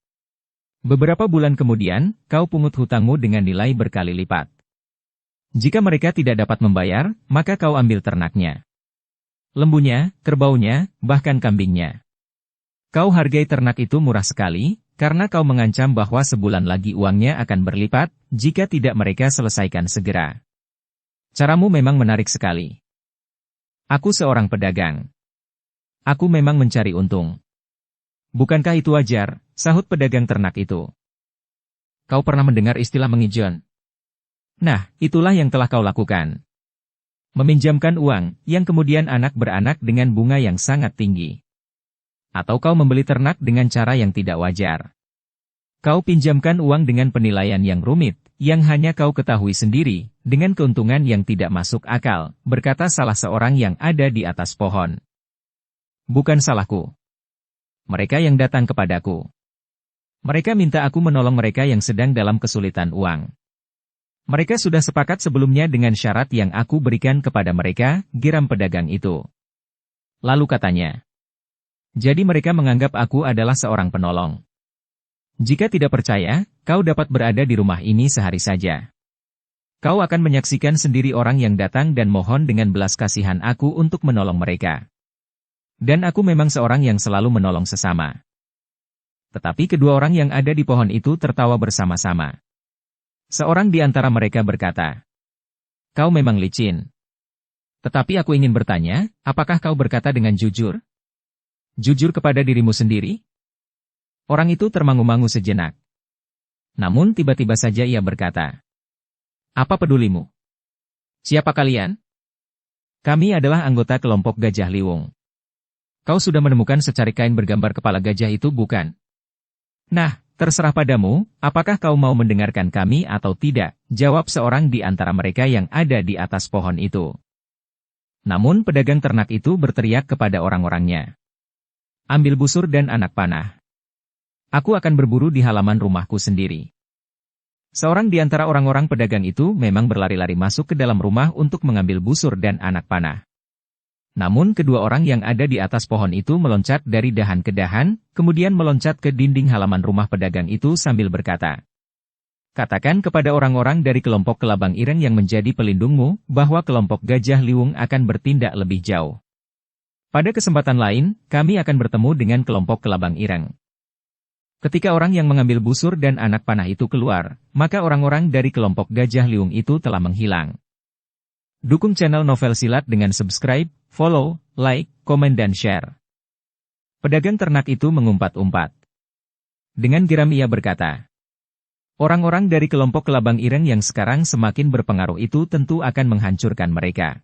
Beberapa bulan kemudian, kau pungut hutangmu dengan nilai berkali lipat. Jika mereka tidak dapat membayar, maka kau ambil ternaknya. Lembunya, kerbaunya, bahkan kambingnya. Kau hargai ternak itu murah sekali, karena kau mengancam bahwa sebulan lagi uangnya akan berlipat, jika tidak mereka selesaikan segera. Caramu memang menarik sekali. Aku seorang pedagang. Aku memang mencari untung. Bukankah itu wajar, sahut pedagang ternak itu. Kau pernah mendengar istilah mengijon? Nah, itulah yang telah kau lakukan. Meminjamkan uang, yang kemudian anak beranak dengan bunga yang sangat tinggi. Atau kau membeli ternak dengan cara yang tidak wajar. Kau pinjamkan uang dengan penilaian yang rumit, yang hanya kau ketahui sendiri, dengan keuntungan yang tidak masuk akal, berkata salah seorang yang ada di atas pohon. Bukan salahku. Mereka yang datang kepadaku. Mereka minta aku menolong mereka yang sedang dalam kesulitan uang. Mereka sudah sepakat sebelumnya dengan syarat yang aku berikan kepada mereka, geram pedagang itu. Lalu katanya, jadi mereka menganggap aku adalah seorang penolong. Jika tidak percaya, kau dapat berada di rumah ini sehari saja. Kau akan menyaksikan sendiri orang yang datang dan mohon dengan belas kasihan aku untuk menolong mereka. Dan aku memang seorang yang selalu menolong sesama. Tetapi kedua orang yang ada di pohon itu tertawa bersama-sama. Seorang di antara mereka berkata, "Kau memang licin. Tetapi aku ingin bertanya, apakah kau berkata dengan jujur? Jujur kepada dirimu sendiri?" Orang itu termangu-mangu sejenak. Namun tiba-tiba saja ia berkata, "Apa pedulimu? Siapa kalian?" "Kami adalah anggota kelompok Gajah Liwung." "Kau sudah menemukan secari kain bergambar kepala gajah itu, bukan?" "Nah, terserah padamu, apakah kau mau mendengarkan kami atau tidak?" jawab seorang di antara mereka yang ada di atas pohon itu. Namun pedagang ternak itu berteriak kepada orang-orangnya, "Ambil busur dan anak panah. Aku akan berburu di halaman rumahku sendiri." Seorang di antara orang-orang pedagang itu memang berlari-lari masuk ke dalam rumah untuk mengambil busur dan anak panah. Namun kedua orang yang ada di atas pohon itu meloncat dari dahan ke dahan, kemudian meloncat ke dinding halaman rumah pedagang itu sambil berkata, "Katakan kepada orang-orang dari kelompok Kelabang Ireng yang menjadi pelindungmu, bahwa kelompok Gajah Liwung akan bertindak lebih jauh. Pada kesempatan lain, kami akan bertemu dengan kelompok Kelabang Ireng." Ketika orang yang mengambil busur dan anak panah itu keluar, maka orang-orang dari kelompok Gajah Liwung itu telah menghilang. Dukung channel Novel Silat dengan subscribe, follow, like, komen dan share. Pedagang ternak itu mengumpat-umpat. Dengan geram ia berkata, "Orang-orang dari kelompok Kelabang Ireng yang sekarang semakin berpengaruh itu tentu akan menghancurkan mereka.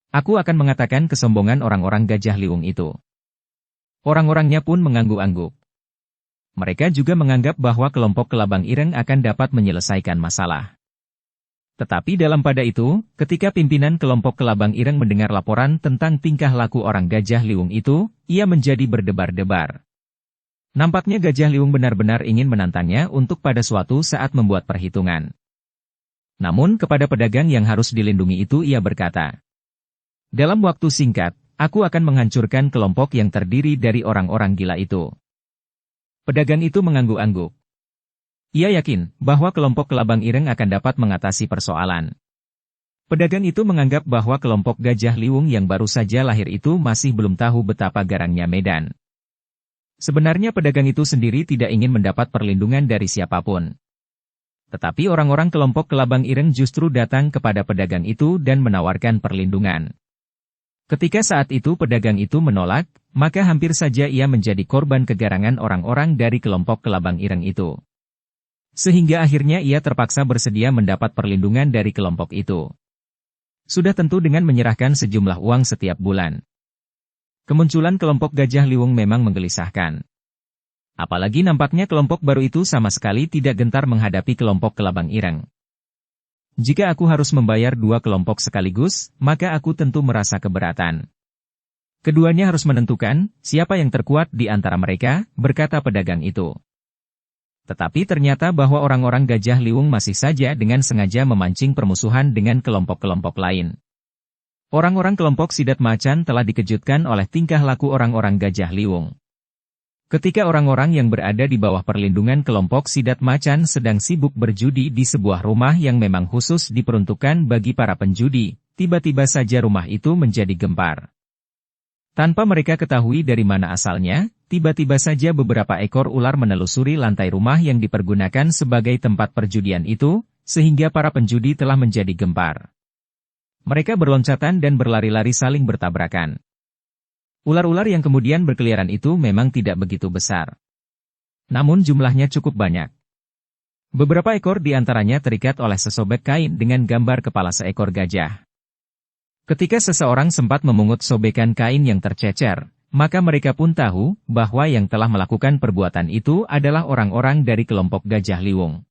Aku akan mengatakan kesombongan orang-orang Gajah Liwung itu." Orang-orangnya pun mengangguk-angguk. Mereka juga menganggap bahwa kelompok Kelabang Ireng akan dapat menyelesaikan masalah. Tetapi dalam pada itu, ketika pimpinan kelompok Kelabang Ireng mendengar laporan tentang tingkah laku orang Gajah Liwung itu, ia menjadi berdebar-debar. Nampaknya Gajah Liwung benar-benar ingin menantangnya untuk pada suatu saat membuat perhitungan. Namun kepada pedagang yang harus dilindungi itu ia berkata, "Dalam waktu singkat, aku akan menghancurkan kelompok yang terdiri dari orang-orang gila itu." Pedagang itu mengangguk-angguk. Ia yakin bahwa kelompok Kelabang Ireng akan dapat mengatasi persoalan. Pedagang itu menganggap bahwa kelompok Gajah Liwung yang baru saja lahir itu masih belum tahu betapa garangnya medan. Sebenarnya pedagang itu sendiri tidak ingin mendapat perlindungan dari siapapun. Tetapi orang-orang kelompok Kelabang Ireng justru datang kepada pedagang itu dan menawarkan perlindungan. Ketika saat itu pedagang itu menolak, maka hampir saja ia menjadi korban kegarangan orang-orang dari kelompok Kelabang Ireng itu. Sehingga akhirnya ia terpaksa bersedia mendapat perlindungan dari kelompok itu. Sudah tentu dengan menyerahkan sejumlah uang setiap bulan. Kemunculan kelompok Gajah Liwung memang menggelisahkan. Apalagi nampaknya kelompok baru itu sama sekali tidak gentar menghadapi kelompok Kelabang Ireng. "Jika aku harus membayar dua kelompok sekaligus, maka aku tentu merasa keberatan. Keduanya harus menentukan siapa yang terkuat di antara mereka," berkata pedagang itu. Tetapi ternyata bahwa orang-orang Gajah Liwung masih saja dengan sengaja memancing permusuhan dengan kelompok-kelompok lain. Orang-orang kelompok Sidat Macan telah dikejutkan oleh tingkah laku orang-orang Gajah Liwung. Ketika orang-orang yang berada di bawah perlindungan kelompok Sidat Macan sedang sibuk berjudi di sebuah rumah yang memang khusus diperuntukkan bagi para penjudi, tiba-tiba saja rumah itu menjadi gempar. Tanpa mereka ketahui dari mana asalnya, tiba-tiba saja beberapa ekor ular menelusuri lantai rumah yang dipergunakan sebagai tempat perjudian itu, sehingga para penjudi telah menjadi gempar. Mereka berloncatan dan berlari-lari saling bertabrakan. Ular-ular yang kemudian berkeliaran itu memang tidak begitu besar. Namun jumlahnya cukup banyak. Beberapa ekor di antaranya terikat oleh sesobek kain dengan gambar kepala seekor gajah. Ketika seseorang sempat memungut sobekan kain yang tercecer, maka mereka pun tahu bahwa yang telah melakukan perbuatan itu adalah orang-orang dari kelompok Gajah Liwung.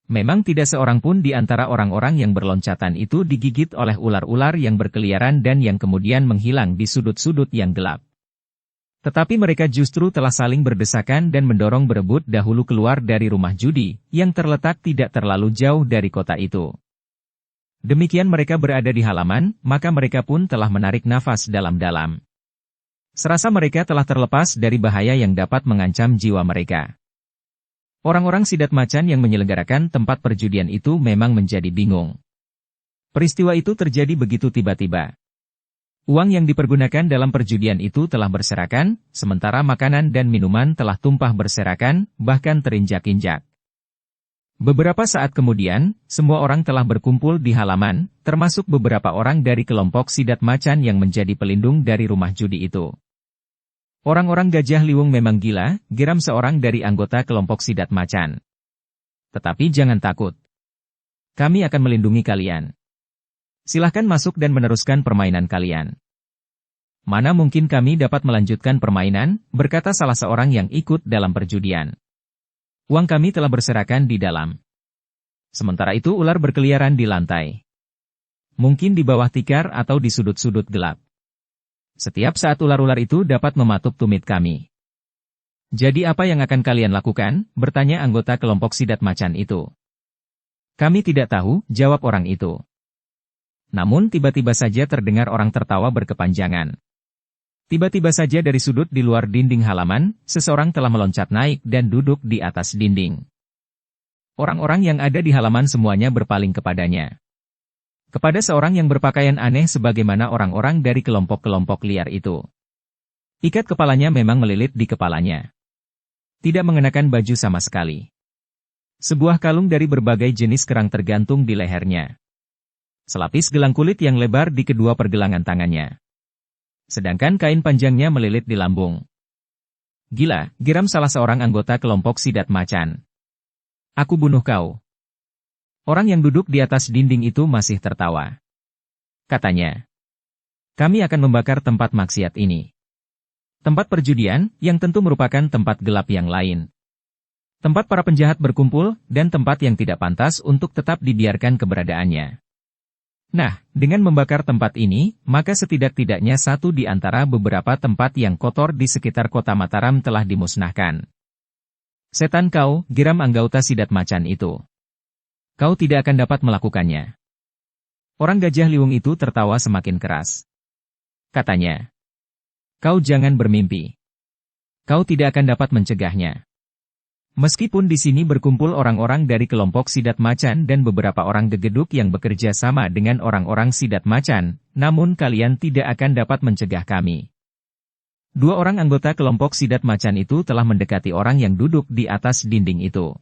Memang tidak seorang pun di antara orang-orang yang berloncatan itu digigit oleh ular-ular yang berkeliaran dan yang kemudian menghilang di sudut-sudut yang gelap. Tetapi mereka justru telah saling berdesakan dan mendorong berebut dahulu keluar dari rumah judi, yang terletak tidak terlalu jauh dari kota itu. Demikian mereka berada di halaman, maka mereka pun telah menarik nafas dalam-dalam. Serasa mereka telah terlepas dari bahaya yang dapat mengancam jiwa mereka. Orang-orang sidat macan yang menyelenggarakan tempat perjudian itu memang menjadi bingung. Peristiwa itu terjadi begitu tiba-tiba. Uang yang dipergunakan dalam perjudian itu telah berserakan, sementara makanan dan minuman telah tumpah berserakan, bahkan terinjak-injak. Beberapa saat kemudian, semua orang telah berkumpul di halaman, termasuk beberapa orang dari kelompok sidat macan yang menjadi pelindung dari rumah judi itu. Orang-orang Gajah Liwung memang gila, geram seorang dari anggota kelompok sidat macan. Tetapi jangan takut. Kami akan melindungi kalian. Silahkan masuk dan meneruskan permainan kalian. Mana mungkin kami dapat melanjutkan permainan, berkata salah seorang yang ikut dalam perjudian. Uang kami telah berserakan di dalam. Sementara itu ular berkeliaran di lantai. Mungkin di bawah tikar atau di sudut-sudut gelap. Setiap saat ular-ular itu dapat mematuk tumit kami. Jadi apa yang akan kalian lakukan? Bertanya anggota kelompok sidat macan itu. Kami tidak tahu, jawab orang itu. Namun tiba-tiba saja terdengar orang tertawa berkepanjangan. Tiba-tiba saja dari sudut di luar dinding halaman, seseorang telah meloncat naik dan duduk di atas dinding. Orang-orang yang ada di halaman semuanya berpaling kepadanya. Kepada seorang yang berpakaian aneh sebagaimana orang-orang dari kelompok-kelompok liar itu. Ikat kepalanya memang melilit di kepalanya. Tidak mengenakan baju sama sekali. Sebuah kalung dari berbagai jenis kerang tergantung di lehernya. Selapis gelang kulit yang lebar di kedua pergelangan tangannya. Sedangkan kain panjangnya melilit di lambung. Gila, geram salah seorang anggota kelompok sidat macan. Aku bunuh kau. Orang yang duduk di atas dinding itu masih tertawa. Katanya, kami akan membakar tempat maksiat ini. Tempat perjudian, yang tentu merupakan tempat gelap yang lain. Tempat para penjahat berkumpul, dan tempat yang tidak pantas untuk tetap dibiarkan keberadaannya. Nah, dengan membakar tempat ini, maka setidak-tidaknya satu di antara beberapa tempat yang kotor di sekitar kota Mataram telah dimusnahkan. Setan kau, geram anggota sidat macan itu. Kau tidak akan dapat melakukannya. Orang Gajah Liwung itu tertawa semakin keras. Katanya, kau jangan bermimpi. Kau tidak akan dapat mencegahnya. Meskipun di sini berkumpul orang-orang dari kelompok sidat macan dan beberapa orang gegeduk yang bekerja sama dengan orang-orang sidat macan, namun kalian tidak akan dapat mencegah kami. Dua orang anggota kelompok sidat macan itu telah mendekati orang yang duduk di atas dinding itu.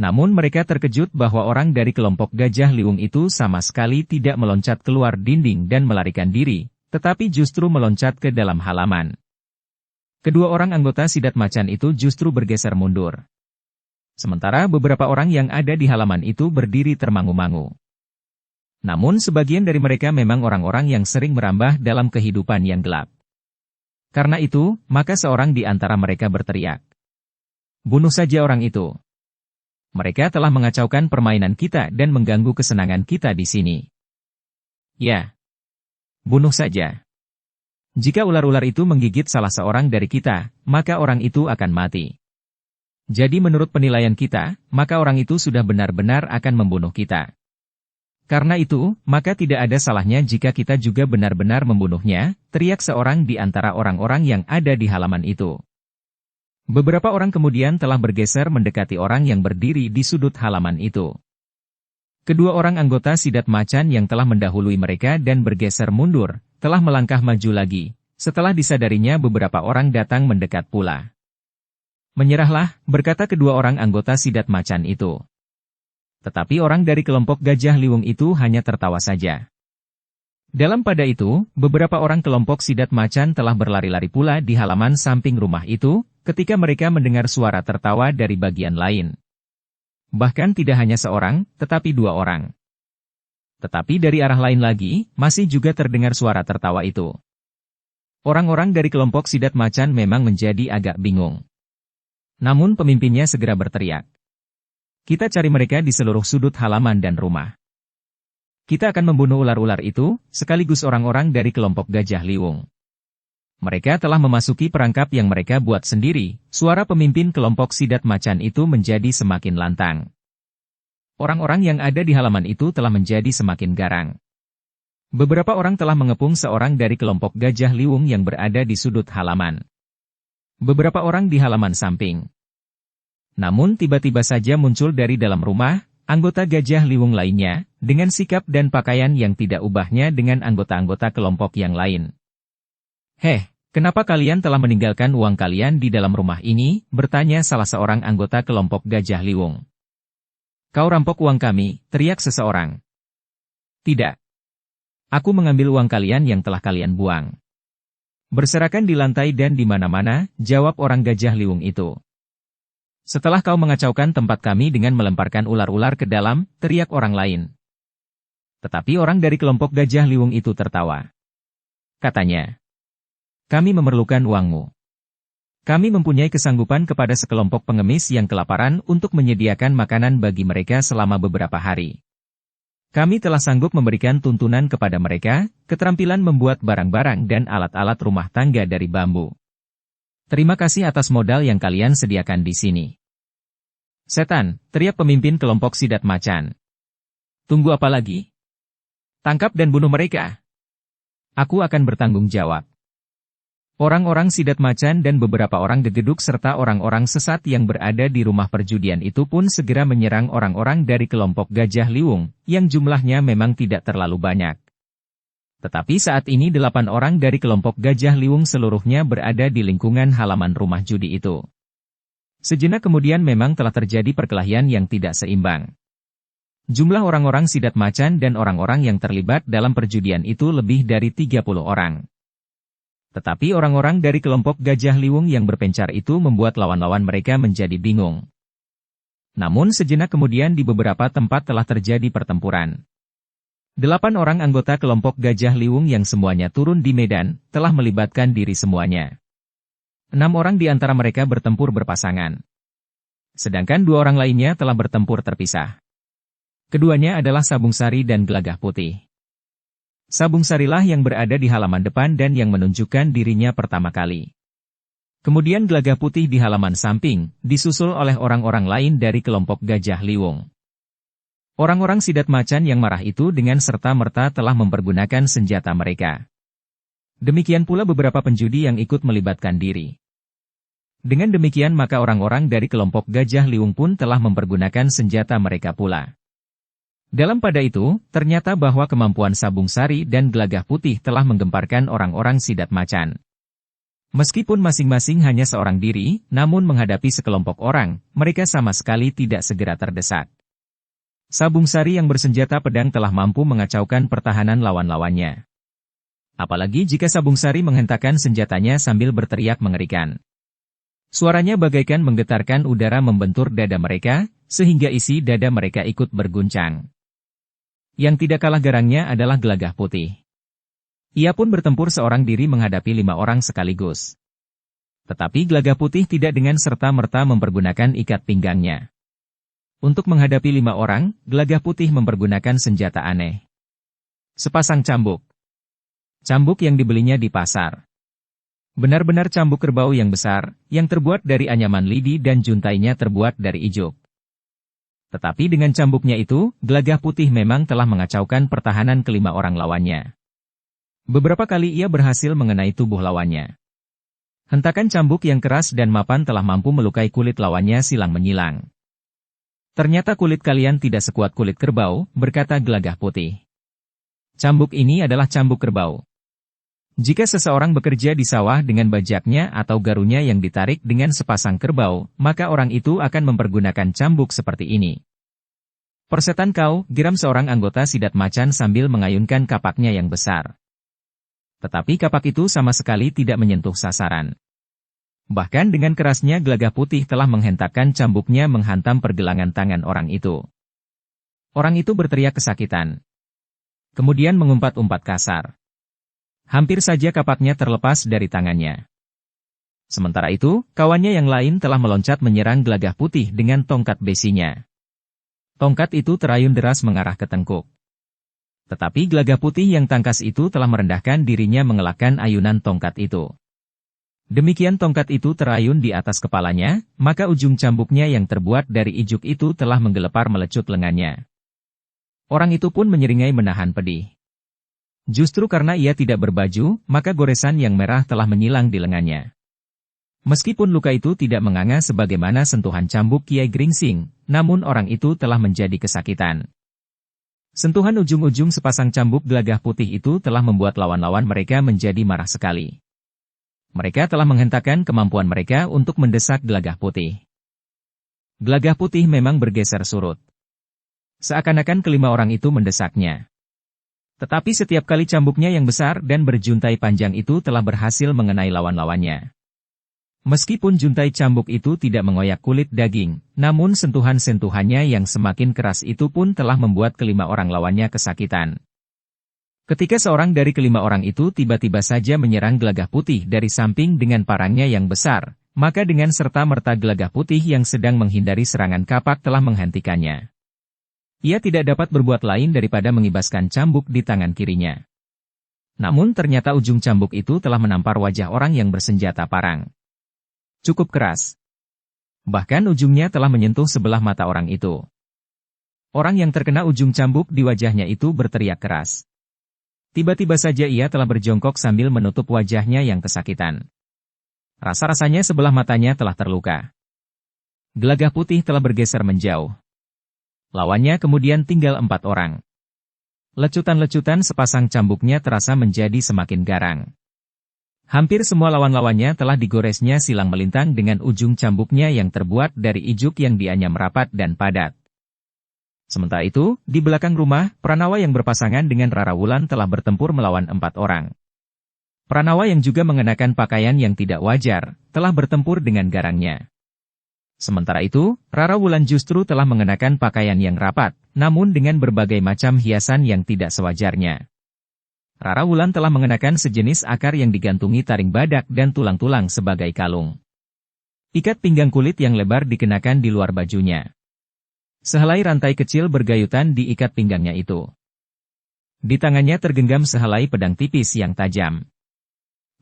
Namun mereka terkejut bahwa orang dari kelompok Gajah Liwung itu sama sekali tidak meloncat keluar dinding dan melarikan diri, tetapi justru meloncat ke dalam halaman. Kedua orang anggota sidat macan itu justru bergeser mundur. Sementara beberapa orang yang ada di halaman itu berdiri termangu-mangu. Namun sebagian dari mereka memang orang-orang yang sering merambah dalam kehidupan yang gelap. Karena itu, maka seorang di antara mereka berteriak. Bunuh saja orang itu. Mereka telah mengacaukan permainan kita dan mengganggu kesenangan kita di sini. Ya. Bunuh saja. Jika ular-ular itu menggigit salah seorang dari kita, maka orang itu akan mati. Jadi menurut penilaian kita, maka orang itu sudah benar-benar akan membunuh kita. Karena itu, maka tidak ada salahnya jika kita juga benar-benar membunuhnya, teriak seorang di antara orang-orang yang ada di halaman itu. Beberapa orang kemudian telah bergeser mendekati orang yang berdiri di sudut halaman itu. Kedua orang anggota sidat macan yang telah mendahului mereka dan bergeser mundur, telah melangkah maju lagi, setelah disadarinya beberapa orang datang mendekat pula. Menyerahlah, berkata kedua orang anggota sidat macan itu. Tetapi orang dari kelompok Gajah Liwung itu hanya tertawa saja. Dalam pada itu, beberapa orang kelompok sidat macan telah berlari-lari pula di halaman samping rumah itu, ketika mereka mendengar suara tertawa dari bagian lain. Bahkan tidak hanya seorang, tetapi dua orang. Tetapi dari arah lain lagi, masih juga terdengar suara tertawa itu. Orang-orang dari kelompok sidat macan memang menjadi agak bingung. Namun pemimpinnya segera berteriak. Kita cari mereka di seluruh sudut halaman dan rumah. Kita akan membunuh ular-ular itu, sekaligus orang-orang dari kelompok Gajah Liwung. Mereka telah memasuki perangkap yang mereka buat sendiri. Suara pemimpin kelompok Sidat Macan itu menjadi semakin lantang. Orang-orang yang ada di halaman itu telah menjadi semakin garang. Beberapa orang telah mengepung seorang dari kelompok Gajah Liwung yang berada di sudut halaman. Beberapa orang di halaman samping. Namun tiba-tiba saja muncul dari dalam rumah, anggota Gajah Liwung lainnya, dengan sikap dan pakaian yang tidak ubahnya dengan anggota-anggota kelompok yang lain. "Heh, kenapa kalian telah meninggalkan uang kalian di dalam rumah ini?" bertanya salah seorang anggota kelompok Gajah Liwung. "Kau rampok uang kami," teriak seseorang. "Tidak. Aku mengambil uang kalian yang telah kalian buang berserakan di lantai dan di mana-mana," jawab orang Gajah Liwung itu. "Setelah kau mengacaukan tempat kami dengan melemparkan ular-ular ke dalam," teriak orang lain. Tetapi orang dari kelompok Gajah Liwung itu tertawa. Katanya, "Kami memerlukan uangmu. Kami mempunyai kesanggupan kepada sekelompok pengemis yang kelaparan untuk menyediakan makanan bagi mereka selama beberapa hari. Kami telah sanggup memberikan tuntunan kepada mereka, keterampilan membuat barang-barang dan alat-alat rumah tangga dari bambu. Terima kasih atas modal yang kalian sediakan di sini." "Setan!" teriak pemimpin kelompok Sidat Macan. "Tunggu apa lagi? Tangkap dan bunuh mereka. Aku akan bertanggung jawab." Orang-orang Sidat Macan dan beberapa orang gegeduk serta orang-orang sesat yang berada di rumah perjudian itu pun segera menyerang orang-orang dari kelompok Gajah Liwung, yang jumlahnya memang tidak terlalu banyak. Tetapi saat ini 8 orang dari kelompok Gajah Liwung seluruhnya berada di lingkungan halaman rumah judi itu. Sejenak kemudian memang telah terjadi perkelahian yang tidak seimbang. Jumlah orang-orang Sidat Macan dan orang-orang yang terlibat dalam perjudian itu lebih dari 30 orang. Tetapi orang-orang dari kelompok Gajah Liwung yang berpencar itu membuat lawan-lawan mereka menjadi bingung. Namun sejenak kemudian di beberapa tempat telah terjadi pertempuran. 8 orang anggota kelompok Gajah Liwung yang semuanya turun di medan, telah melibatkan diri semuanya. 6 orang di antara mereka bertempur berpasangan. Sedangkan 2 orang lainnya telah bertempur terpisah. Keduanya adalah Sabung Sari dan Gelagah Putih. Sabung Sarilah yang berada di halaman depan dan yang menunjukkan dirinya pertama kali. Kemudian Gelagah Putih di halaman samping, disusul oleh orang-orang lain dari kelompok Gajah Liwung. Orang-orang Sidat Macan yang marah itu dengan serta-merta telah mempergunakan senjata mereka. Demikian pula beberapa penjudi yang ikut melibatkan diri. Dengan demikian maka orang-orang dari kelompok Gajah Liwung pun telah mempergunakan senjata mereka pula. Dalam pada itu, ternyata bahwa kemampuan Sabung Sari dan Gelagah Putih telah menggemparkan orang-orang Sidat Macan. Meskipun masing-masing hanya seorang diri, namun menghadapi sekelompok orang, mereka sama sekali tidak segera terdesak. Sabung Sari yang bersenjata pedang telah mampu mengacaukan pertahanan lawan-lawannya. Apalagi jika Sabung Sari menghentakkan senjatanya sambil berteriak mengerikan. Suaranya bagaikan menggetarkan udara membentur dada mereka, sehingga isi dada mereka ikut berguncang. Yang tidak kalah garangnya adalah Gelagah Putih. Ia pun bertempur seorang diri menghadapi 5 orang sekaligus. Tetapi Gelagah Putih tidak dengan serta-merta mempergunakan ikat pinggangnya. Untuk menghadapi 5 orang, Gelagah Putih mempergunakan senjata aneh. Sepasang cambuk. Cambuk yang dibelinya di pasar. Benar-benar cambuk kerbau yang besar, yang terbuat dari anyaman lidi dan juntainya terbuat dari ijuk. Tetapi dengan cambuknya itu, Gelagah Putih memang telah mengacaukan pertahanan kelima orang lawannya. Beberapa kali ia berhasil mengenai tubuh lawannya. Hentakan cambuk yang keras dan mapan telah mampu melukai kulit lawannya silang menyilang. "Ternyata kulit kalian tidak sekuat kulit kerbau," berkata Gelagah Putih. "Cambuk ini adalah cambuk kerbau. Jika seseorang bekerja di sawah dengan bajaknya atau garunya yang ditarik dengan sepasang kerbau, maka orang itu akan mempergunakan cambuk seperti ini." "Persetan kau," geram seorang anggota Sidat Macan sambil mengayunkan kapaknya yang besar. Tetapi kapak itu sama sekali tidak menyentuh sasaran. Bahkan dengan kerasnya Gelagah Putih telah menghentakkan cambuknya menghantam pergelangan tangan orang itu. Orang itu berteriak kesakitan. Kemudian mengumpat-umpat kasar. Hampir saja kapaknya terlepas dari tangannya. Sementara itu, kawannya yang lain telah meloncat menyerang Gelagah Putih dengan tongkat besinya. Tongkat itu terayun deras mengarah ke tengkuk. Tetapi Gelagah Putih yang tangkas itu telah merendahkan dirinya mengelakkan ayunan tongkat itu. Demikian tongkat itu terayun di atas kepalanya, maka ujung cambuknya yang terbuat dari ijuk itu telah menggelepar melecut lengannya. Orang itu pun menyeringai menahan pedih. Justru karena ia tidak berbaju, maka goresan yang merah telah menyilang di lengannya. Meskipun luka itu tidak menganga sebagaimana sentuhan cambuk Kiai Gringsing, namun orang itu telah menjadi kesakitan. Sentuhan ujung-ujung sepasang cambuk gelagah putih itu telah membuat lawan-lawan mereka menjadi marah sekali. Mereka telah menghentakkan kemampuan mereka untuk mendesak Gelagah Putih. Gelagah Putih memang bergeser surut. Seakan-akan kelima orang itu mendesaknya. Tetapi setiap kali cambuknya yang besar dan berjuntai panjang itu telah berhasil mengenai lawan-lawannya. Meskipun juntai cambuk itu tidak mengoyak kulit daging, namun sentuhan-sentuhannya yang semakin keras itu pun telah membuat kelima orang lawannya kesakitan. Ketika seorang dari kelima orang itu tiba-tiba saja menyerang Gelagah Putih dari samping dengan parangnya yang besar, maka dengan serta-merta Gelagah Putih yang sedang menghindari serangan kapak telah menghentikannya. Ia tidak dapat berbuat lain daripada mengibaskan cambuk di tangan kirinya. Namun ternyata ujung cambuk itu telah menampar wajah orang yang bersenjata parang. Cukup keras. Bahkan ujungnya telah menyentuh sebelah mata orang itu. Orang yang terkena ujung cambuk di wajahnya itu berteriak keras. Tiba-tiba saja ia telah berjongkok sambil menutup wajahnya yang kesakitan. Rasa-rasanya sebelah matanya telah terluka. Gelagah Putih telah bergeser menjauh. Lawannya kemudian tinggal 4 orang. Lecutan-lecutan sepasang cambuknya terasa menjadi semakin garang. Hampir semua lawan-lawannya telah digoresnya silang melintang dengan ujung cambuknya yang terbuat dari ijuk yang dianyam rapat dan padat. Sementara itu, di belakang rumah, Pranawa yang berpasangan dengan Rara Wulan telah bertempur melawan 4 orang. Pranawa yang juga mengenakan pakaian yang tidak wajar, telah bertempur dengan garangnya. Sementara itu, Rara Wulan justru telah mengenakan pakaian yang rapat, namun dengan berbagai macam hiasan yang tidak sewajarnya. Rara Wulan telah mengenakan sejenis akar yang digantungi taring badak dan tulang-tulang sebagai kalung. Ikat pinggang kulit yang lebar dikenakan di luar bajunya. Sehelai rantai kecil bergayutan di ikat pinggangnya itu. Di tangannya tergenggam sehelai pedang tipis yang tajam.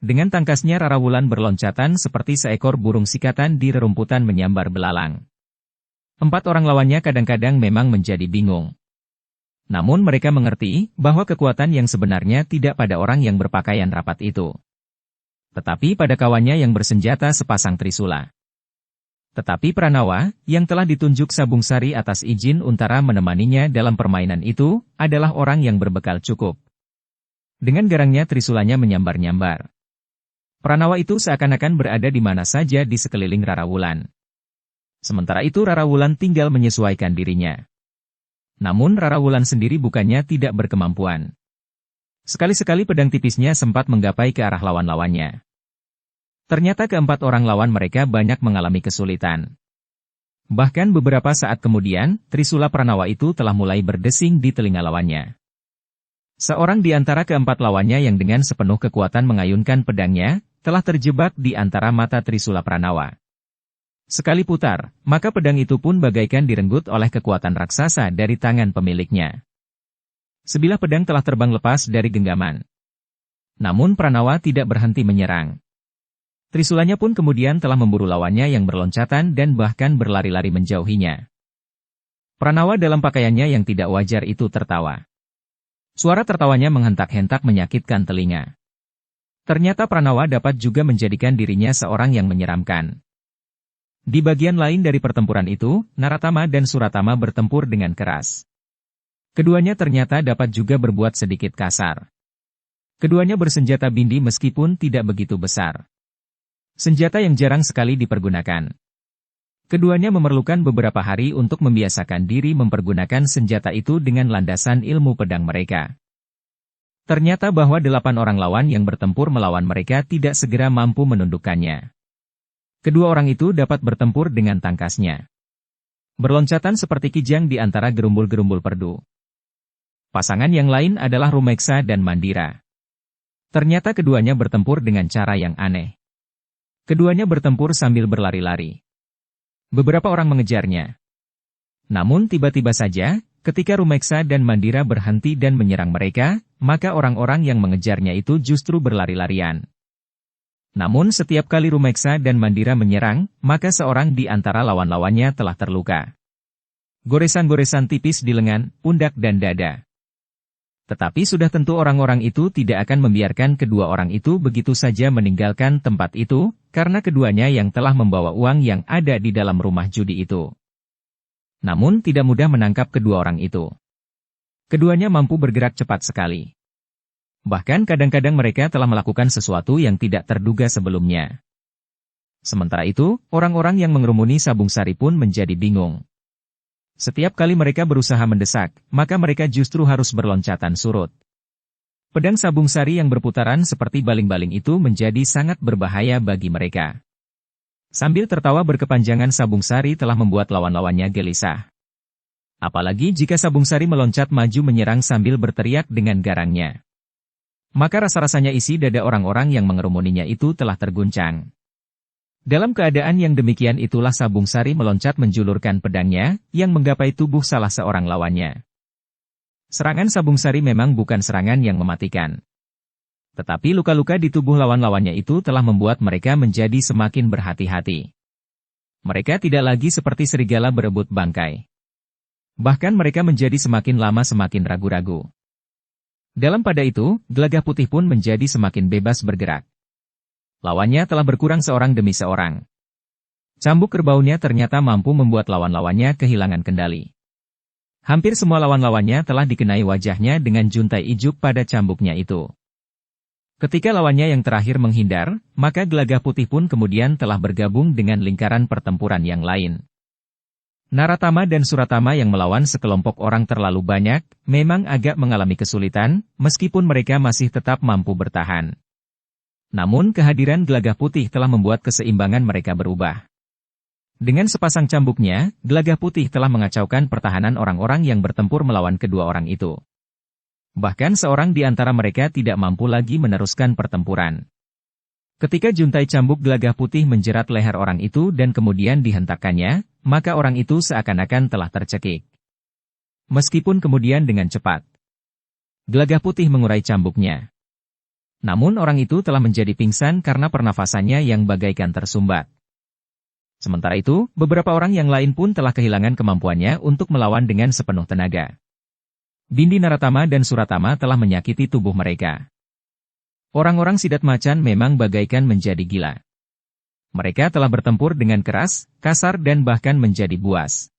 Dengan tangkasnya Rara Wulan berloncatan seperti seekor burung sikatan di rerumputan menyambar belalang. 4 orang lawannya kadang-kadang memang menjadi bingung. Namun mereka mengerti bahwa kekuatan yang sebenarnya tidak pada orang yang berpakaian rapat itu. Tetapi pada kawannya yang bersenjata sepasang trisula. Tetapi Pranawa, yang telah ditunjuk Sabung Sari atas izin Untara menemaninya dalam permainan itu, adalah orang yang berbekal cukup. Dengan garangnya trisulanya menyambar-nyambar. Pranawa itu seakan-akan berada di mana saja di sekeliling Rara Wulan. Sementara itu Rara Wulan tinggal menyesuaikan dirinya. Namun Rara Wulan sendiri bukannya tidak berkemampuan. Sekali-sekali pedang tipisnya sempat menggapai ke arah lawan-lawannya. Ternyata keempat orang lawan mereka banyak mengalami kesulitan. Bahkan beberapa saat kemudian, Trisula Pranawa itu telah mulai berdesing di telinga lawannya. Seorang di antara keempat lawannya yang dengan sepenuh kekuatan mengayunkan pedangnya, telah terjebak di antara mata Trisula Pranawa. Sekali putar, maka pedang itu pun bagaikan direnggut oleh kekuatan raksasa dari tangan pemiliknya. Sebilah pedang telah terbang lepas dari genggaman. Namun Pranawa tidak berhenti menyerang. Trisulanya pun kemudian telah memburu lawannya yang berloncatan dan bahkan berlari-lari menjauhinya. Pranawa dalam pakaiannya yang tidak wajar itu tertawa. Suara tertawanya menghentak-hentak menyakitkan telinga. Ternyata Pranawa dapat juga menjadikan dirinya seorang yang menyeramkan. Di bagian lain dari pertempuran itu, Naratama dan Suratama bertempur dengan keras. Keduanya ternyata dapat juga berbuat sedikit kasar. Keduanya bersenjata bindi meskipun tidak begitu besar. Senjata yang jarang sekali dipergunakan. Keduanya memerlukan beberapa hari untuk membiasakan diri mempergunakan senjata itu dengan landasan ilmu pedang mereka. Ternyata bahwa 8 orang lawan yang bertempur melawan mereka tidak segera mampu menundukkannya. Kedua orang itu dapat bertempur dengan tangkasnya. Berloncatan seperti kijang di antara gerumbul-gerumbul perdu. Pasangan yang lain adalah Rumeksa dan Mandira. Ternyata keduanya bertempur dengan cara yang aneh. Keduanya bertempur sambil berlari-lari. Beberapa orang mengejarnya. Namun tiba-tiba saja, ketika Rumeksa dan Mandira berhenti dan menyerang mereka, maka orang-orang yang mengejarnya itu justru berlari-larian. Namun setiap kali Rumeksa dan Mandira menyerang, maka seorang di antara lawan-lawannya telah terluka. Goresan-goresan tipis di lengan, pundak dan dada. Tetapi sudah tentu orang-orang itu tidak akan membiarkan kedua orang itu begitu saja meninggalkan tempat itu, karena keduanya yang telah membawa uang yang ada di dalam rumah judi itu. Namun tidak mudah menangkap kedua orang itu. Keduanya mampu bergerak cepat sekali. Bahkan kadang-kadang mereka telah melakukan sesuatu yang tidak terduga sebelumnya. Sementara itu, orang-orang yang mengerumuni Sabung Sari pun menjadi bingung. Setiap kali mereka berusaha mendesak, maka mereka justru harus berloncatan surut. Pedang Sabung Sari yang berputaran seperti baling-baling itu menjadi sangat berbahaya bagi mereka. Sambil tertawa berkepanjangan, Sabung Sari telah membuat lawan-lawannya gelisah. Apalagi jika Sabung Sari meloncat maju menyerang sambil berteriak dengan garangnya. Maka rasa-rasanya isi dada orang-orang yang mengerumuninya itu telah terguncang. Dalam keadaan yang demikian itulah Sabung Sari meloncat menjulurkan pedangnya, yang menggapai tubuh salah seorang lawannya. Serangan Sabung Sari memang bukan serangan yang mematikan. Tetapi luka-luka di tubuh lawan-lawannya itu telah membuat mereka menjadi semakin berhati-hati. Mereka tidak lagi seperti serigala berebut bangkai. Bahkan mereka menjadi semakin lama semakin ragu-ragu. Dalam pada itu, Gelagah Putih pun menjadi semakin bebas bergerak. Lawannya telah berkurang seorang demi seorang. Cambuk kerbaunya ternyata mampu membuat lawan-lawannya kehilangan kendali. Hampir semua lawan-lawannya telah dikenai wajahnya dengan juntai ijuk pada cambuknya itu. Ketika lawannya yang terakhir menghindar, maka Gelagah Putih pun kemudian telah bergabung dengan lingkaran pertempuran yang lain. Naratama dan Suratama yang melawan sekelompok orang terlalu banyak, memang agak mengalami kesulitan, meskipun mereka masih tetap mampu bertahan. Namun kehadiran Gelagah Putih telah membuat keseimbangan mereka berubah. Dengan sepasang cambuknya, Gelagah Putih telah mengacaukan pertahanan orang-orang yang bertempur melawan kedua orang itu. Bahkan seorang di antara mereka tidak mampu lagi meneruskan pertempuran. Ketika juntai cambuk Gelagah Putih menjerat leher orang itu dan kemudian dihentakkannya, maka orang itu seakan-akan telah tercekik. Meskipun kemudian dengan cepat, Gelagah Putih mengurai cambuknya. Namun orang itu telah menjadi pingsan karena pernafasannya yang bagaikan tersumbat. Sementara itu, beberapa orang yang lain pun telah kehilangan kemampuannya untuk melawan dengan sepenuh tenaga. Bindi Naratama dan Suratama telah menyakiti tubuh mereka. Orang-orang Sidat Macan memang bagaikan menjadi gila. Mereka telah bertempur dengan keras, kasar dan bahkan menjadi buas.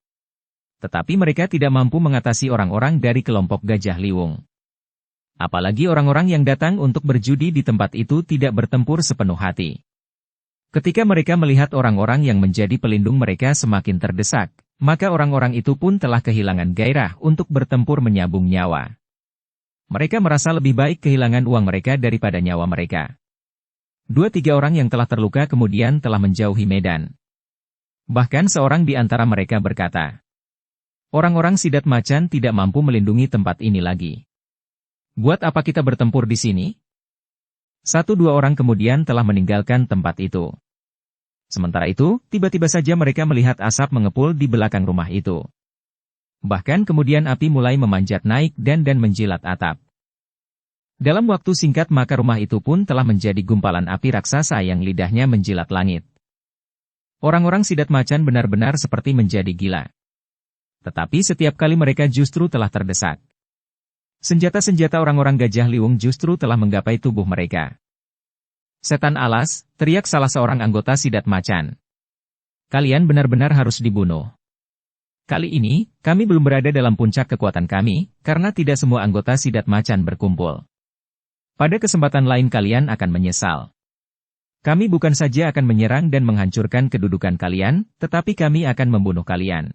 Tetapi mereka tidak mampu mengatasi orang-orang dari kelompok Gajah Liwung. Apalagi orang-orang yang datang untuk berjudi di tempat itu tidak bertempur sepenuh hati. Ketika mereka melihat orang-orang yang menjadi pelindung mereka semakin terdesak, maka orang-orang itu pun telah kehilangan gairah untuk bertempur menyambung nyawa. Mereka merasa lebih baik kehilangan uang mereka daripada nyawa mereka. 2-3 orang yang telah terluka kemudian telah menjauhi medan. Bahkan seorang di antara mereka berkata, "Orang-orang Sidat Macan tidak mampu melindungi tempat ini lagi. Buat apa kita bertempur di sini?" 1-2 orang kemudian telah meninggalkan tempat itu. Sementara itu, tiba-tiba saja mereka melihat asap mengepul di belakang rumah itu. Bahkan kemudian api mulai memanjat naik dan menjilat atap. Dalam waktu singkat maka rumah itu pun telah menjadi gumpalan api raksasa yang lidahnya menjilat langit. Orang-orang Sidat Macan benar-benar seperti menjadi gila. Tetapi setiap kali mereka justru telah terdesak. Senjata-senjata orang-orang Gajah Liwung justru telah menggapai tubuh mereka. "Setan alas," teriak salah seorang anggota Sidat Macan. "Kalian benar-benar harus dibunuh. Kali ini, kami belum berada dalam puncak kekuatan kami, karena tidak semua anggota Sidat Macan berkumpul. Pada kesempatan lain kalian akan menyesal. Kami bukan saja akan menyerang dan menghancurkan kedudukan kalian, tetapi kami akan membunuh kalian."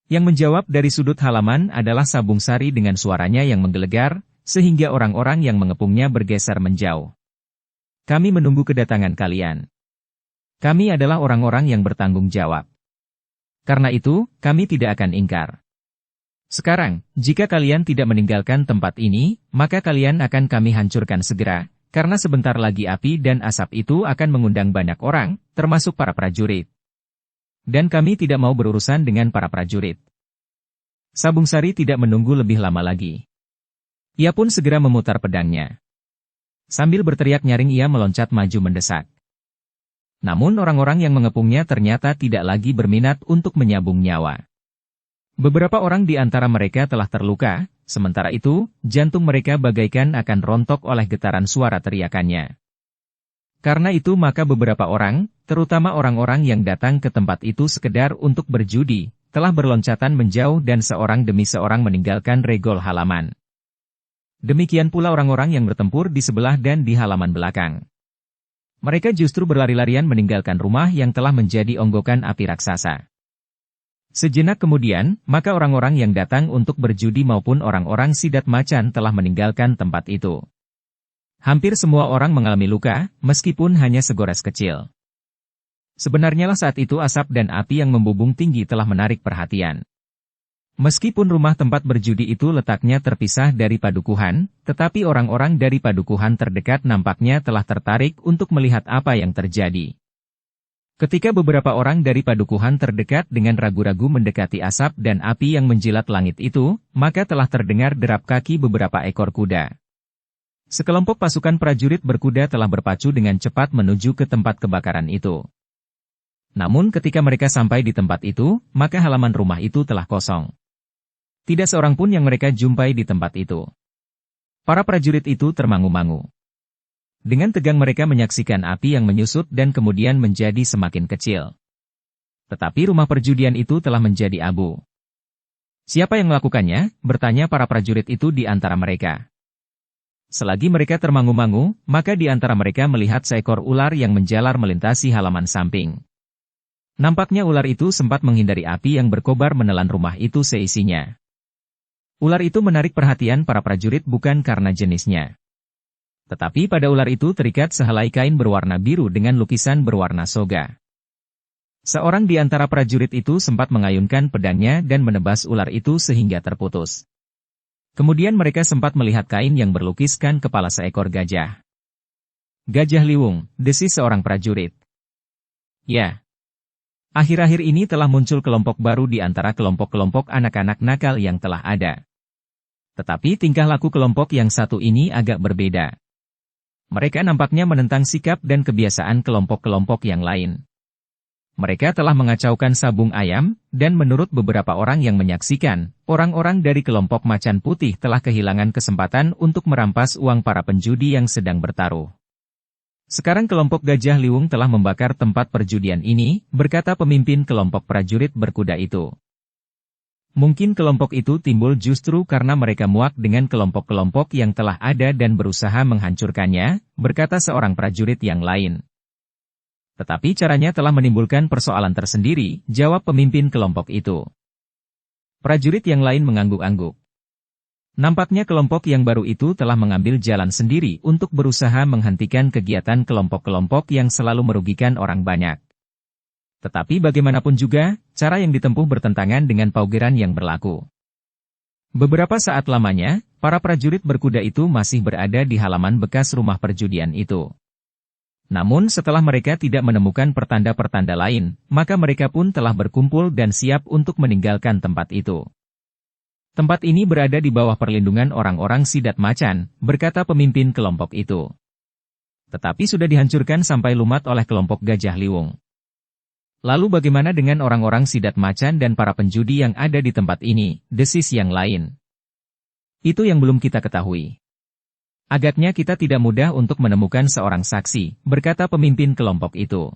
Yang menjawab dari sudut halaman adalah Sabung Sari dengan suaranya yang menggelegar, sehingga orang-orang yang mengepungnya bergeser menjauh. "Kami menunggu kedatangan kalian. Kami adalah orang-orang yang bertanggung jawab. Karena itu, kami tidak akan ingkar. Sekarang, jika kalian tidak meninggalkan tempat ini, maka kalian akan kami hancurkan segera, karena sebentar lagi api dan asap itu akan mengundang banyak orang, termasuk para prajurit. Dan kami tidak mau berurusan dengan para prajurit." Sabung Sari tidak menunggu lebih lama lagi. Ia pun segera memutar pedangnya. Sambil berteriak nyaring ia meloncat maju mendesak. Namun orang-orang yang mengepungnya ternyata tidak lagi berminat untuk menyambung nyawa. Beberapa orang di antara mereka telah terluka, sementara itu, jantung mereka bagaikan akan rontok oleh getaran suara teriakannya. Karena itu maka beberapa orang, terutama orang-orang yang datang ke tempat itu sekedar untuk berjudi, telah berloncatan menjauh dan seorang demi seorang meninggalkan regol halaman. Demikian pula orang-orang yang bertempur di sebelah dan di halaman belakang. Mereka justru berlari-larian meninggalkan rumah yang telah menjadi onggokan api raksasa. Sejenak kemudian, maka orang-orang yang datang untuk berjudi maupun orang-orang sidat macan telah meninggalkan tempat itu. Hampir semua orang mengalami luka, meskipun hanya segores kecil. Sebenarnya lah saat itu asap dan api yang membubung tinggi telah menarik perhatian. Meskipun rumah tempat berjudi itu letaknya terpisah dari padukuhan, tetapi orang-orang dari padukuhan terdekat nampaknya telah tertarik untuk melihat apa yang terjadi. Ketika beberapa orang dari padukuhan terdekat dengan ragu-ragu mendekati asap dan api yang menjilat langit itu, maka telah terdengar derap kaki beberapa ekor kuda. Sekelompok pasukan prajurit berkuda telah berpacu dengan cepat menuju ke tempat kebakaran itu. Namun ketika mereka sampai di tempat itu, maka halaman rumah itu telah kosong. Tidak seorang pun yang mereka jumpai di tempat itu. Para prajurit itu termangu-mangu. Dengan tegang mereka menyaksikan api yang menyusut dan kemudian menjadi semakin kecil. Tetapi rumah perjudian itu telah menjadi abu. Siapa yang melakukannya? Bertanya para prajurit itu di antara mereka. Selagi mereka termangu-mangu, maka di antara mereka melihat seekor ular yang menjalar melintasi halaman samping. Nampaknya ular itu sempat menghindari api yang berkobar menelan rumah itu seisinya. Ular itu menarik perhatian para prajurit bukan karena jenisnya. Tetapi pada ular itu terikat sehelai kain berwarna biru dengan lukisan berwarna soga. Seorang di antara prajurit itu sempat mengayunkan pedangnya dan menebas ular itu sehingga terputus. Kemudian mereka sempat melihat kain yang berlukiskan kepala seekor gajah. Gajah Liwung, desis seorang prajurit. Ya. Akhir-akhir ini telah muncul kelompok baru di antara kelompok-kelompok anak-anak nakal yang telah ada. Tetapi tingkah laku kelompok yang satu ini agak berbeda. Mereka nampaknya menentang sikap dan kebiasaan kelompok-kelompok yang lain. Mereka telah mengacaukan sabung ayam, dan menurut beberapa orang yang menyaksikan, orang-orang dari kelompok macan putih telah kehilangan kesempatan untuk merampas uang para penjudi yang sedang bertaruh. Sekarang kelompok Gajah Liwung telah membakar tempat perjudian ini, berkata pemimpin kelompok prajurit berkuda itu. Mungkin kelompok itu timbul justru karena mereka muak dengan kelompok-kelompok yang telah ada dan berusaha menghancurkannya, berkata seorang prajurit yang lain. Tetapi caranya telah menimbulkan persoalan tersendiri, jawab pemimpin kelompok itu. Prajurit yang lain mengangguk-angguk. Nampaknya kelompok yang baru itu telah mengambil jalan sendiri untuk berusaha menghentikan kegiatan kelompok-kelompok yang selalu merugikan orang banyak. Tetapi bagaimanapun juga, cara yang ditempuh bertentangan dengan paugeran yang berlaku. Beberapa saat lamanya, para prajurit berkuda itu masih berada di halaman bekas rumah perjudian itu. Namun setelah mereka tidak menemukan pertanda-pertanda lain, maka mereka pun telah berkumpul dan siap untuk meninggalkan tempat itu. Tempat ini berada di bawah perlindungan orang-orang sidat macan, berkata pemimpin kelompok itu. Tetapi sudah dihancurkan sampai lumat oleh kelompok Gajah Liwung. Lalu bagaimana dengan orang-orang sidat macan dan para penjudi yang ada di tempat ini, desis yang lain? Itu yang belum kita ketahui. Agaknya kita tidak mudah untuk menemukan seorang saksi, berkata pemimpin kelompok itu.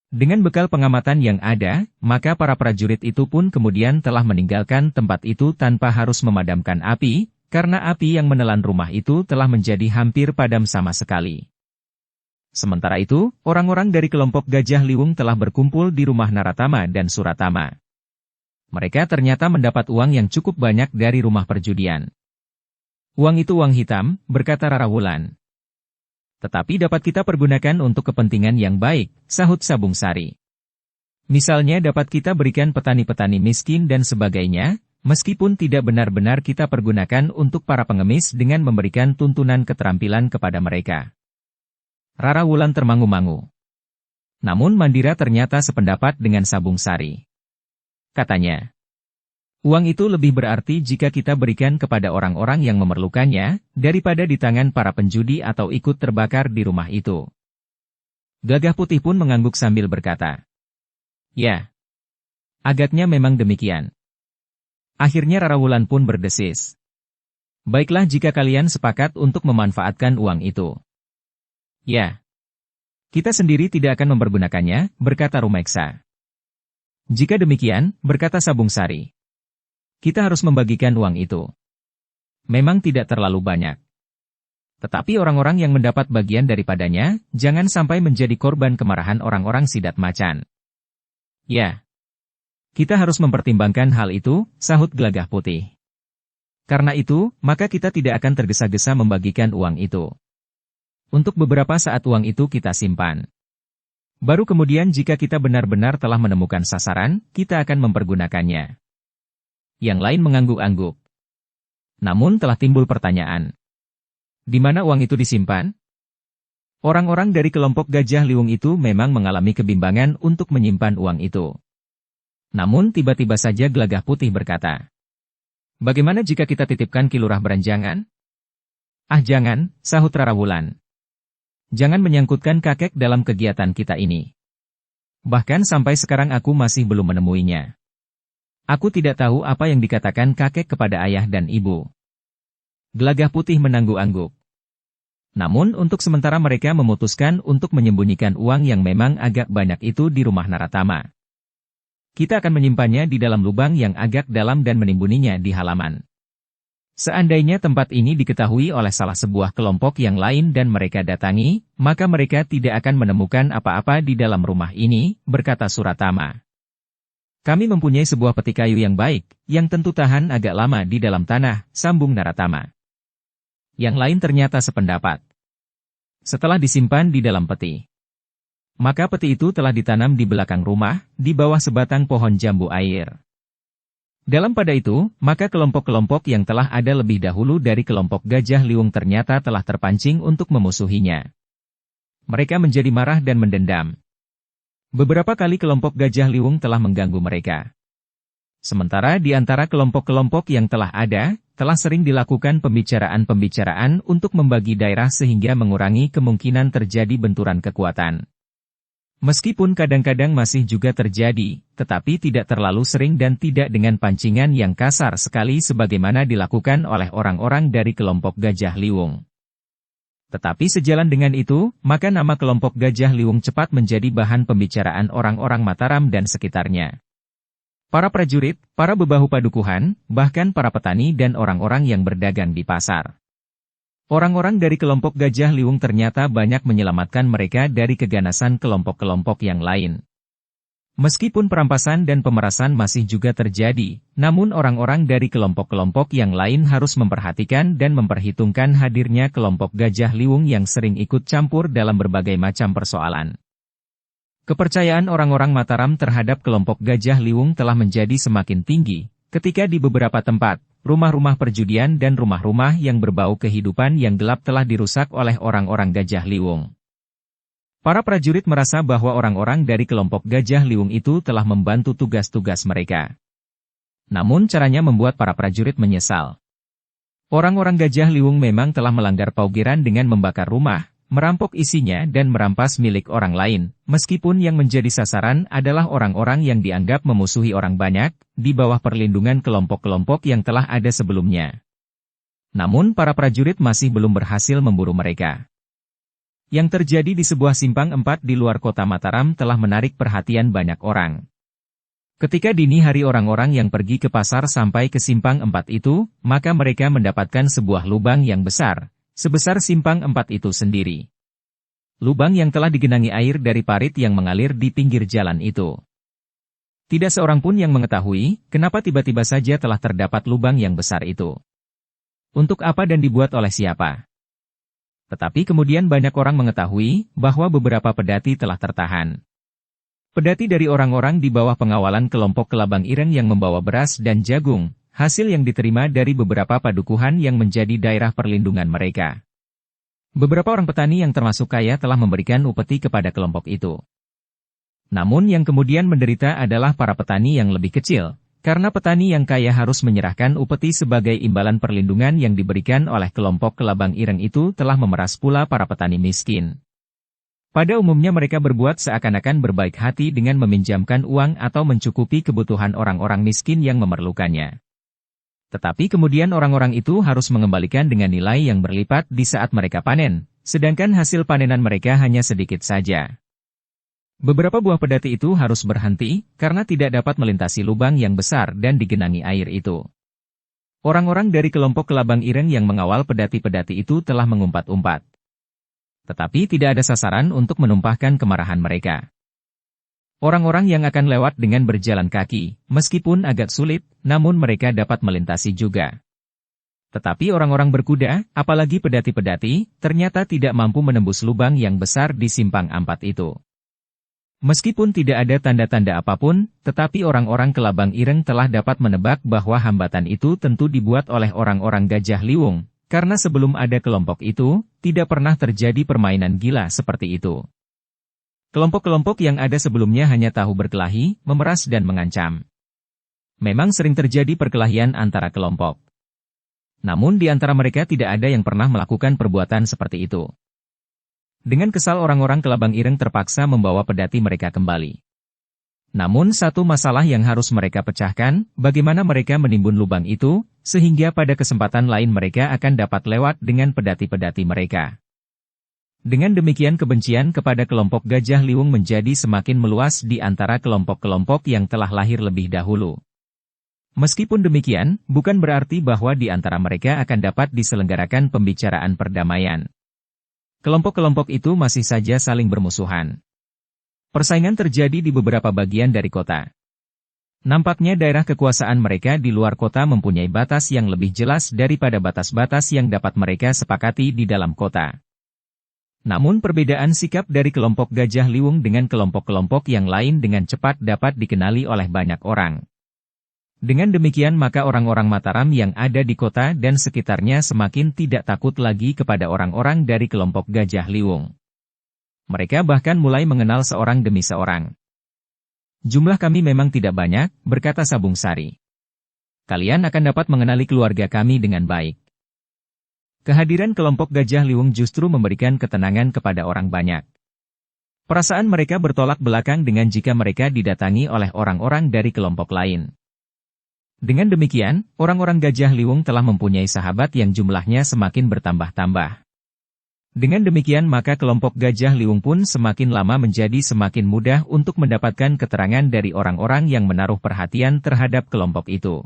Dengan bekal pengamatan yang ada, maka para prajurit itu pun kemudian telah meninggalkan tempat itu tanpa harus memadamkan api, karena api yang menelan rumah itu telah menjadi hampir padam sama sekali. Sementara itu, orang-orang dari kelompok Gajah Liwung telah berkumpul di rumah Naratama dan Suratama. Mereka ternyata mendapat uang yang cukup banyak dari rumah perjudian. Uang itu uang hitam, berkata Rara Wulan. Tetapi dapat kita pergunakan untuk kepentingan yang baik, sahut Sabung Sari. Misalnya dapat kita berikan petani-petani miskin dan sebagainya, meskipun tidak benar-benar kita pergunakan untuk para pengemis dengan memberikan tuntunan keterampilan kepada mereka. Rara Wulan termangu-mangu. Namun Mandira ternyata sependapat dengan Sabung Sari. Katanya, Uang itu lebih berarti jika kita berikan kepada orang-orang yang memerlukannya, daripada di tangan para penjudi atau ikut terbakar di rumah itu. Gagah Putih pun mengangguk sambil berkata, "Ya, agaknya memang demikian." Akhirnya Rara Wulan pun berdesis, "Baiklah jika kalian sepakat untuk memanfaatkan uang itu." "Ya, kita sendiri tidak akan mempergunakannya," berkata Rumeksa. "Jika demikian," berkata Sabung Sari, "kita harus membagikan uang itu. Memang tidak terlalu banyak. Tetapi orang-orang yang mendapat bagian daripadanya, jangan sampai menjadi korban kemarahan orang-orang Sidat Macan." "Ya, kita harus mempertimbangkan hal itu," sahut Gagah Putih. "Karena itu, maka kita tidak akan tergesa-gesa membagikan uang itu. Untuk beberapa saat uang itu kita simpan. Baru kemudian jika kita benar-benar telah menemukan sasaran, kita akan mempergunakannya." Yang lain mengangguk-angguk. Namun telah timbul pertanyaan. Di mana uang itu disimpan? Orang-orang dari kelompok Gajah Liwung itu memang mengalami kebimbangan untuk menyimpan uang itu. Namun tiba-tiba saja Gagah Putih berkata, "Bagaimana jika kita titipkan Ki Lurah Beranjangan?" "Ah jangan," sahut Rara Wulan. "Jangan menyangkutkan kakek dalam kegiatan kita ini. Bahkan sampai sekarang aku masih belum menemuinya. Aku tidak tahu apa yang dikatakan kakek kepada ayah dan ibu." Gagah Putih menangguk-angguk. Namun untuk sementara mereka memutuskan untuk menyembunyikan uang yang memang agak banyak itu di rumah Naratama. "Kita akan menyimpannya di dalam lubang yang agak dalam dan menimbuninya di halaman. Seandainya tempat ini diketahui oleh salah sebuah kelompok yang lain dan mereka datangi, maka mereka tidak akan menemukan apa-apa di dalam rumah ini," berkata Suratama. "Kami mempunyai sebuah peti kayu yang baik, yang tentu tahan agak lama di dalam tanah," sambung Naratama. Yang lain ternyata sependapat. Setelah disimpan di dalam peti, maka peti itu telah ditanam di belakang rumah, di bawah sebatang pohon jambu air. Dalam pada itu, maka kelompok-kelompok yang telah ada lebih dahulu dari kelompok Gajah Liwung ternyata telah terpancing untuk memusuhinya. Mereka menjadi marah dan mendendam. Beberapa kali kelompok Gajah Liwung telah mengganggu mereka. Sementara di antara kelompok-kelompok yang telah ada, telah sering dilakukan pembicaraan-pembicaraan untuk membagi daerah sehingga mengurangi kemungkinan terjadi benturan kekuatan. Meskipun kadang-kadang masih juga terjadi, tetapi tidak terlalu sering dan tidak dengan pancingan yang kasar sekali sebagaimana dilakukan oleh orang-orang dari kelompok Gajah Liwung. Tetapi sejalan dengan itu, maka nama kelompok Gajah Liwung cepat menjadi bahan pembicaraan orang-orang Mataram dan sekitarnya. Para prajurit, para bebahu padukuhan, bahkan para petani dan orang-orang yang berdagang di pasar. Orang-orang dari kelompok Gajah Liwung ternyata banyak menyelamatkan mereka dari keganasan kelompok-kelompok yang lain. Meskipun perampasan dan pemerasan masih juga terjadi, namun orang-orang dari kelompok-kelompok yang lain harus memperhatikan dan memperhitungkan hadirnya kelompok Gajah Liwung yang sering ikut campur dalam berbagai macam persoalan. Kepercayaan orang-orang Mataram terhadap kelompok Gajah Liwung telah menjadi semakin tinggi, ketika di beberapa tempat, rumah-rumah perjudian dan rumah-rumah yang berbau kehidupan yang gelap telah dirusak oleh orang-orang Gajah Liwung. Para prajurit merasa bahwa orang-orang dari kelompok Gajah Liwung itu telah membantu tugas-tugas mereka. Namun caranya membuat para prajurit menyesal. Orang-orang Gajah Liwung memang telah melanggar paugeran dengan membakar rumah, merampok isinya dan merampas milik orang lain, meskipun yang menjadi sasaran adalah orang-orang yang dianggap memusuhi orang banyak, di bawah perlindungan kelompok-kelompok yang telah ada sebelumnya. Namun para prajurit masih belum berhasil memburu mereka. Yang terjadi di sebuah simpang 4 di luar kota Mataram telah menarik perhatian banyak orang. Ketika dini hari orang-orang yang pergi ke pasar sampai ke simpang 4 itu, maka mereka mendapatkan sebuah lubang yang besar, sebesar simpang 4 itu sendiri. Lubang yang telah digenangi air dari parit yang mengalir di pinggir jalan itu. Tidak seorang pun yang mengetahui, kenapa tiba-tiba saja telah terdapat lubang yang besar itu. Untuk apa dan dibuat oleh siapa? Tetapi kemudian banyak orang mengetahui bahwa beberapa pedati telah tertahan. Pedati dari orang-orang di bawah pengawalan kelompok Kelabang Ireng yang membawa beras dan jagung, hasil yang diterima dari beberapa padukuhan yang menjadi daerah perlindungan mereka. Beberapa orang petani yang termasuk kaya telah memberikan upeti kepada kelompok itu. Namun yang kemudian menderita adalah para petani yang lebih kecil, Karena petani yang kaya harus menyerahkan upeti sebagai imbalan perlindungan yang diberikan oleh kelompok kelabang ireng itu telah memeras pula para petani miskin. Pada umumnya mereka berbuat seakan-akan berbaik hati dengan meminjamkan uang atau mencukupi kebutuhan orang-orang miskin yang memerlukannya. Tetapi kemudian orang-orang itu harus mengembalikan dengan nilai yang berlipat di saat mereka panen, sedangkan hasil panenan mereka hanya sedikit saja. Beberapa buah pedati itu harus berhenti, karena tidak dapat melintasi lubang yang besar dan digenangi air itu. Orang-orang dari kelompok kelabang ireng yang mengawal pedati-pedati itu telah mengumpat-umpat. Tetapi tidak ada sasaran untuk menumpahkan kemarahan mereka. Orang-orang yang akan lewat dengan berjalan kaki, meskipun agak sulit, namun mereka dapat melintasi juga. Tetapi orang-orang berkuda, apalagi pedati-pedati, ternyata tidak mampu menembus lubang yang besar di simpang ampat itu. Meskipun tidak ada tanda-tanda apapun, tetapi orang-orang kelabang ireng telah dapat menebak bahwa hambatan itu tentu dibuat oleh orang-orang Gajah Liwung, karena sebelum ada kelompok itu, tidak pernah terjadi permainan gila seperti itu. Kelompok-kelompok yang ada sebelumnya hanya tahu berkelahi, memeras dan mengancam. Memang sering terjadi perkelahian antara kelompok. Namun di antara mereka tidak ada yang pernah melakukan perbuatan seperti itu. Dengan kesal orang-orang kelabang ireng terpaksa membawa pedati mereka kembali. Namun satu masalah yang harus mereka pecahkan, bagaimana mereka menimbun lubang itu, sehingga pada kesempatan lain mereka akan dapat lewat dengan pedati-pedati mereka. Dengan demikian kebencian kepada kelompok Gajah Liwung menjadi semakin meluas di antara kelompok-kelompok yang telah lahir lebih dahulu. Meskipun demikian, bukan berarti bahwa di antara mereka akan dapat diselenggarakan pembicaraan perdamaian. Kelompok-kelompok itu masih saja saling bermusuhan. Persaingan terjadi di beberapa bagian dari kota. Nampaknya daerah kekuasaan mereka di luar kota mempunyai batas yang lebih jelas daripada batas-batas yang dapat mereka sepakati di dalam kota. Namun perbedaan sikap dari kelompok Gajah Liwung dengan kelompok-kelompok yang lain dengan cepat dapat dikenali oleh banyak orang. Dengan demikian maka orang-orang Mataram yang ada di kota dan sekitarnya semakin tidak takut lagi kepada orang-orang dari kelompok Gajah Liwung. Mereka bahkan mulai mengenal seorang demi seorang. Jumlah kami memang tidak banyak, berkata Sabung Sari. Kalian akan dapat mengenali keluarga kami dengan baik. Kehadiran kelompok Gajah Liwung justru memberikan ketenangan kepada orang banyak. Perasaan mereka bertolak belakang dengan jika mereka didatangi oleh orang-orang dari kelompok lain. Dengan demikian, orang-orang Gajah Liwung telah mempunyai sahabat yang jumlahnya semakin bertambah-tambah. Dengan demikian maka kelompok Gajah Liwung pun semakin lama menjadi semakin mudah untuk mendapatkan keterangan dari orang-orang yang menaruh perhatian terhadap kelompok itu.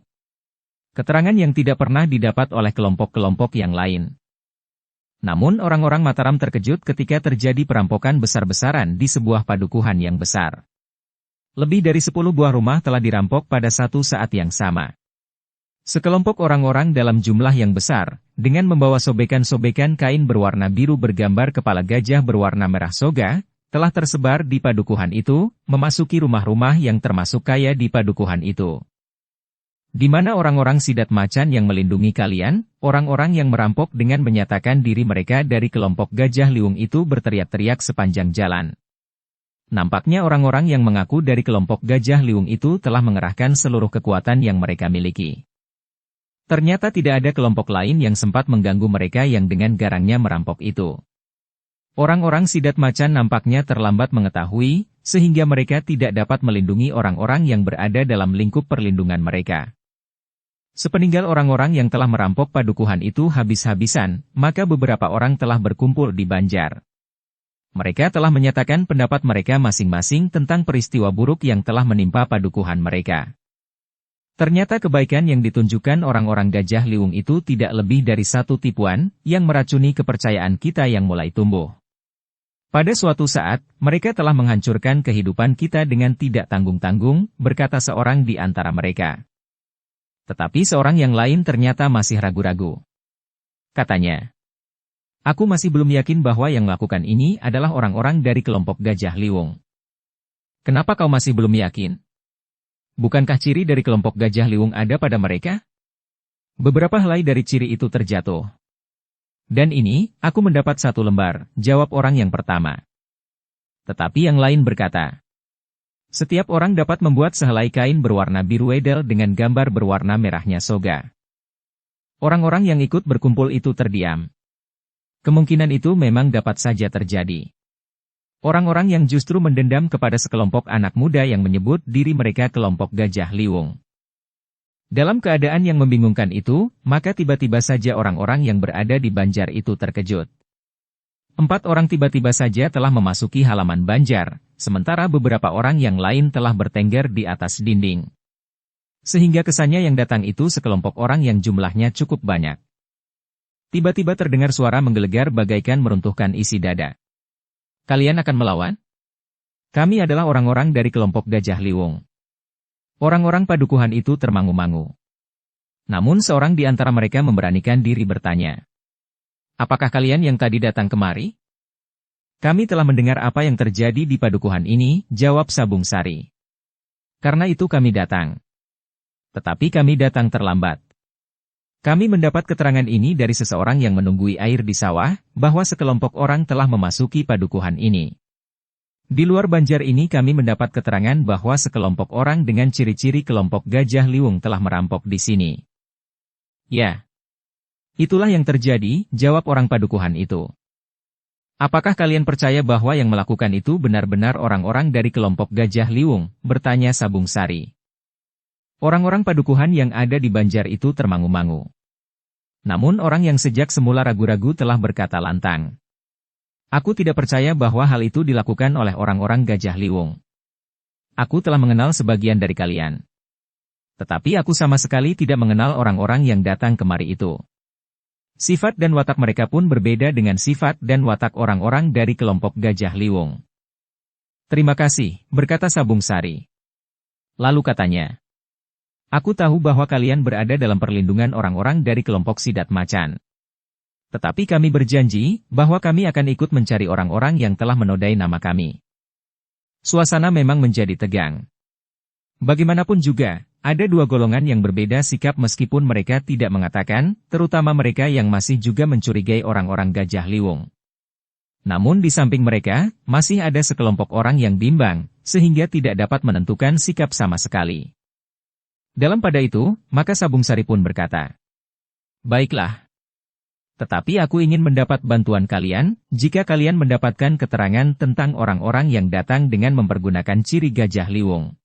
Keterangan yang tidak pernah didapat oleh kelompok-kelompok yang lain. Namun orang-orang Mataram terkejut ketika terjadi perampokan besar-besaran di sebuah padukuhan yang besar. Lebih dari 10 buah rumah telah dirampok pada satu saat yang sama. Sekelompok orang-orang dalam jumlah yang besar, dengan membawa sobekan-sobekan kain berwarna biru bergambar kepala gajah berwarna merah soga, telah tersebar di padukuhan itu, memasuki rumah-rumah yang termasuk kaya di padukuhan itu. Di mana orang-orang Sidat Macan yang melindungi kalian, orang-orang yang merampok dengan menyatakan diri mereka dari kelompok Gajah Liwung itu berteriak-teriak sepanjang jalan. Nampaknya orang-orang yang mengaku dari kelompok Gajah Liwung itu telah mengerahkan seluruh kekuatan yang mereka miliki. Ternyata tidak ada kelompok lain yang sempat mengganggu mereka yang dengan garangnya merampok itu. Orang-orang Sidat Macan nampaknya terlambat mengetahui, sehingga mereka tidak dapat melindungi orang-orang yang berada dalam lingkup perlindungan mereka. Sepeninggal orang-orang yang telah merampok padukuhan itu habis-habisan, maka beberapa orang telah berkumpul di Banjar. Mereka telah menyatakan pendapat mereka masing-masing tentang peristiwa buruk yang telah menimpa padukuhan mereka. Ternyata kebaikan yang ditunjukkan orang-orang Gajah Liwung itu tidak lebih dari satu tipuan, yang meracuni kepercayaan kita yang mulai tumbuh. Pada suatu saat, mereka telah menghancurkan kehidupan kita dengan tidak tanggung-tanggung, berkata seorang di antara mereka. Tetapi seorang yang lain ternyata masih ragu-ragu. Katanya, aku masih belum yakin bahwa yang melakukan ini adalah orang-orang dari kelompok Gajah Liwung. Kenapa kau masih belum yakin? Bukankah ciri dari kelompok Gajah Liwung ada pada mereka? Beberapa helai dari ciri itu terjatuh. Dan ini, aku mendapat 1 lembar, jawab orang yang pertama. Tetapi yang lain berkata, Setiap orang dapat membuat sehelai kain berwarna biru wedel dengan gambar berwarna merahnya soga. Orang-orang yang ikut berkumpul itu terdiam. Kemungkinan itu memang dapat saja terjadi. Orang-orang yang justru mendendam kepada sekelompok anak muda yang menyebut diri mereka kelompok Gajah Liwung. Dalam keadaan yang membingungkan itu, maka tiba-tiba saja orang-orang yang berada di Banjar itu terkejut. 4 orang tiba-tiba saja telah memasuki halaman Banjar, sementara beberapa orang yang lain telah bertengger di atas dinding. Sehingga kesannya yang datang itu sekelompok orang yang jumlahnya cukup banyak. Tiba-tiba terdengar suara menggelegar bagaikan meruntuhkan isi dada. Kalian akan melawan? Kami adalah orang-orang dari kelompok Gajah Liwung. Orang-orang padukuhan itu termangu-mangu. Namun seorang di antara mereka memberanikan diri bertanya. Apakah kalian yang tadi datang kemari? Kami telah mendengar apa yang terjadi di padukuhan ini, jawab Sabung Sari. Karena itu kami datang. Tetapi kami datang terlambat. Kami mendapat keterangan ini dari seseorang yang menunggui air di sawah, bahwa sekelompok orang telah memasuki padukuhan ini. Di luar Banjar ini kami mendapat keterangan bahwa sekelompok orang dengan ciri-ciri kelompok Gajah Liwung telah merampok di sini. Ya. Itulah yang terjadi, jawab orang padukuhan itu. Apakah kalian percaya bahwa yang melakukan itu benar-benar orang-orang dari kelompok Gajah Liwung? Bertanya Sabung Sari. Orang-orang padukuhan yang ada di Banjar itu termangu-mangu. Namun orang yang sejak semula ragu-ragu telah berkata lantang. Aku tidak percaya bahwa hal itu dilakukan oleh orang-orang Gajah Liwung. Aku telah mengenal sebagian dari kalian. Tetapi aku sama sekali tidak mengenal orang-orang yang datang kemari itu. Sifat dan watak mereka pun berbeda dengan sifat dan watak orang-orang dari kelompok Gajah Liwung. Terima kasih, berkata Sabung Sari. Lalu katanya, aku tahu bahwa kalian berada dalam perlindungan orang-orang dari kelompok Sidat Macan. Tetapi kami berjanji bahwa kami akan ikut mencari orang-orang yang telah menodai nama kami. Suasana memang menjadi tegang. Bagaimanapun juga, ada 2 golongan yang berbeda sikap meskipun mereka tidak mengatakan, terutama mereka yang masih juga mencurigai orang-orang Gajah Liwung. Namun di samping mereka, masih ada sekelompok orang yang bimbang, sehingga tidak dapat menentukan sikap sama sekali. Dalam pada itu, maka Sabung Sari pun berkata, baiklah. Tetapi aku ingin mendapat bantuan kalian, jika kalian mendapatkan keterangan tentang orang-orang yang datang dengan mempergunakan ciri Gajah Liwung.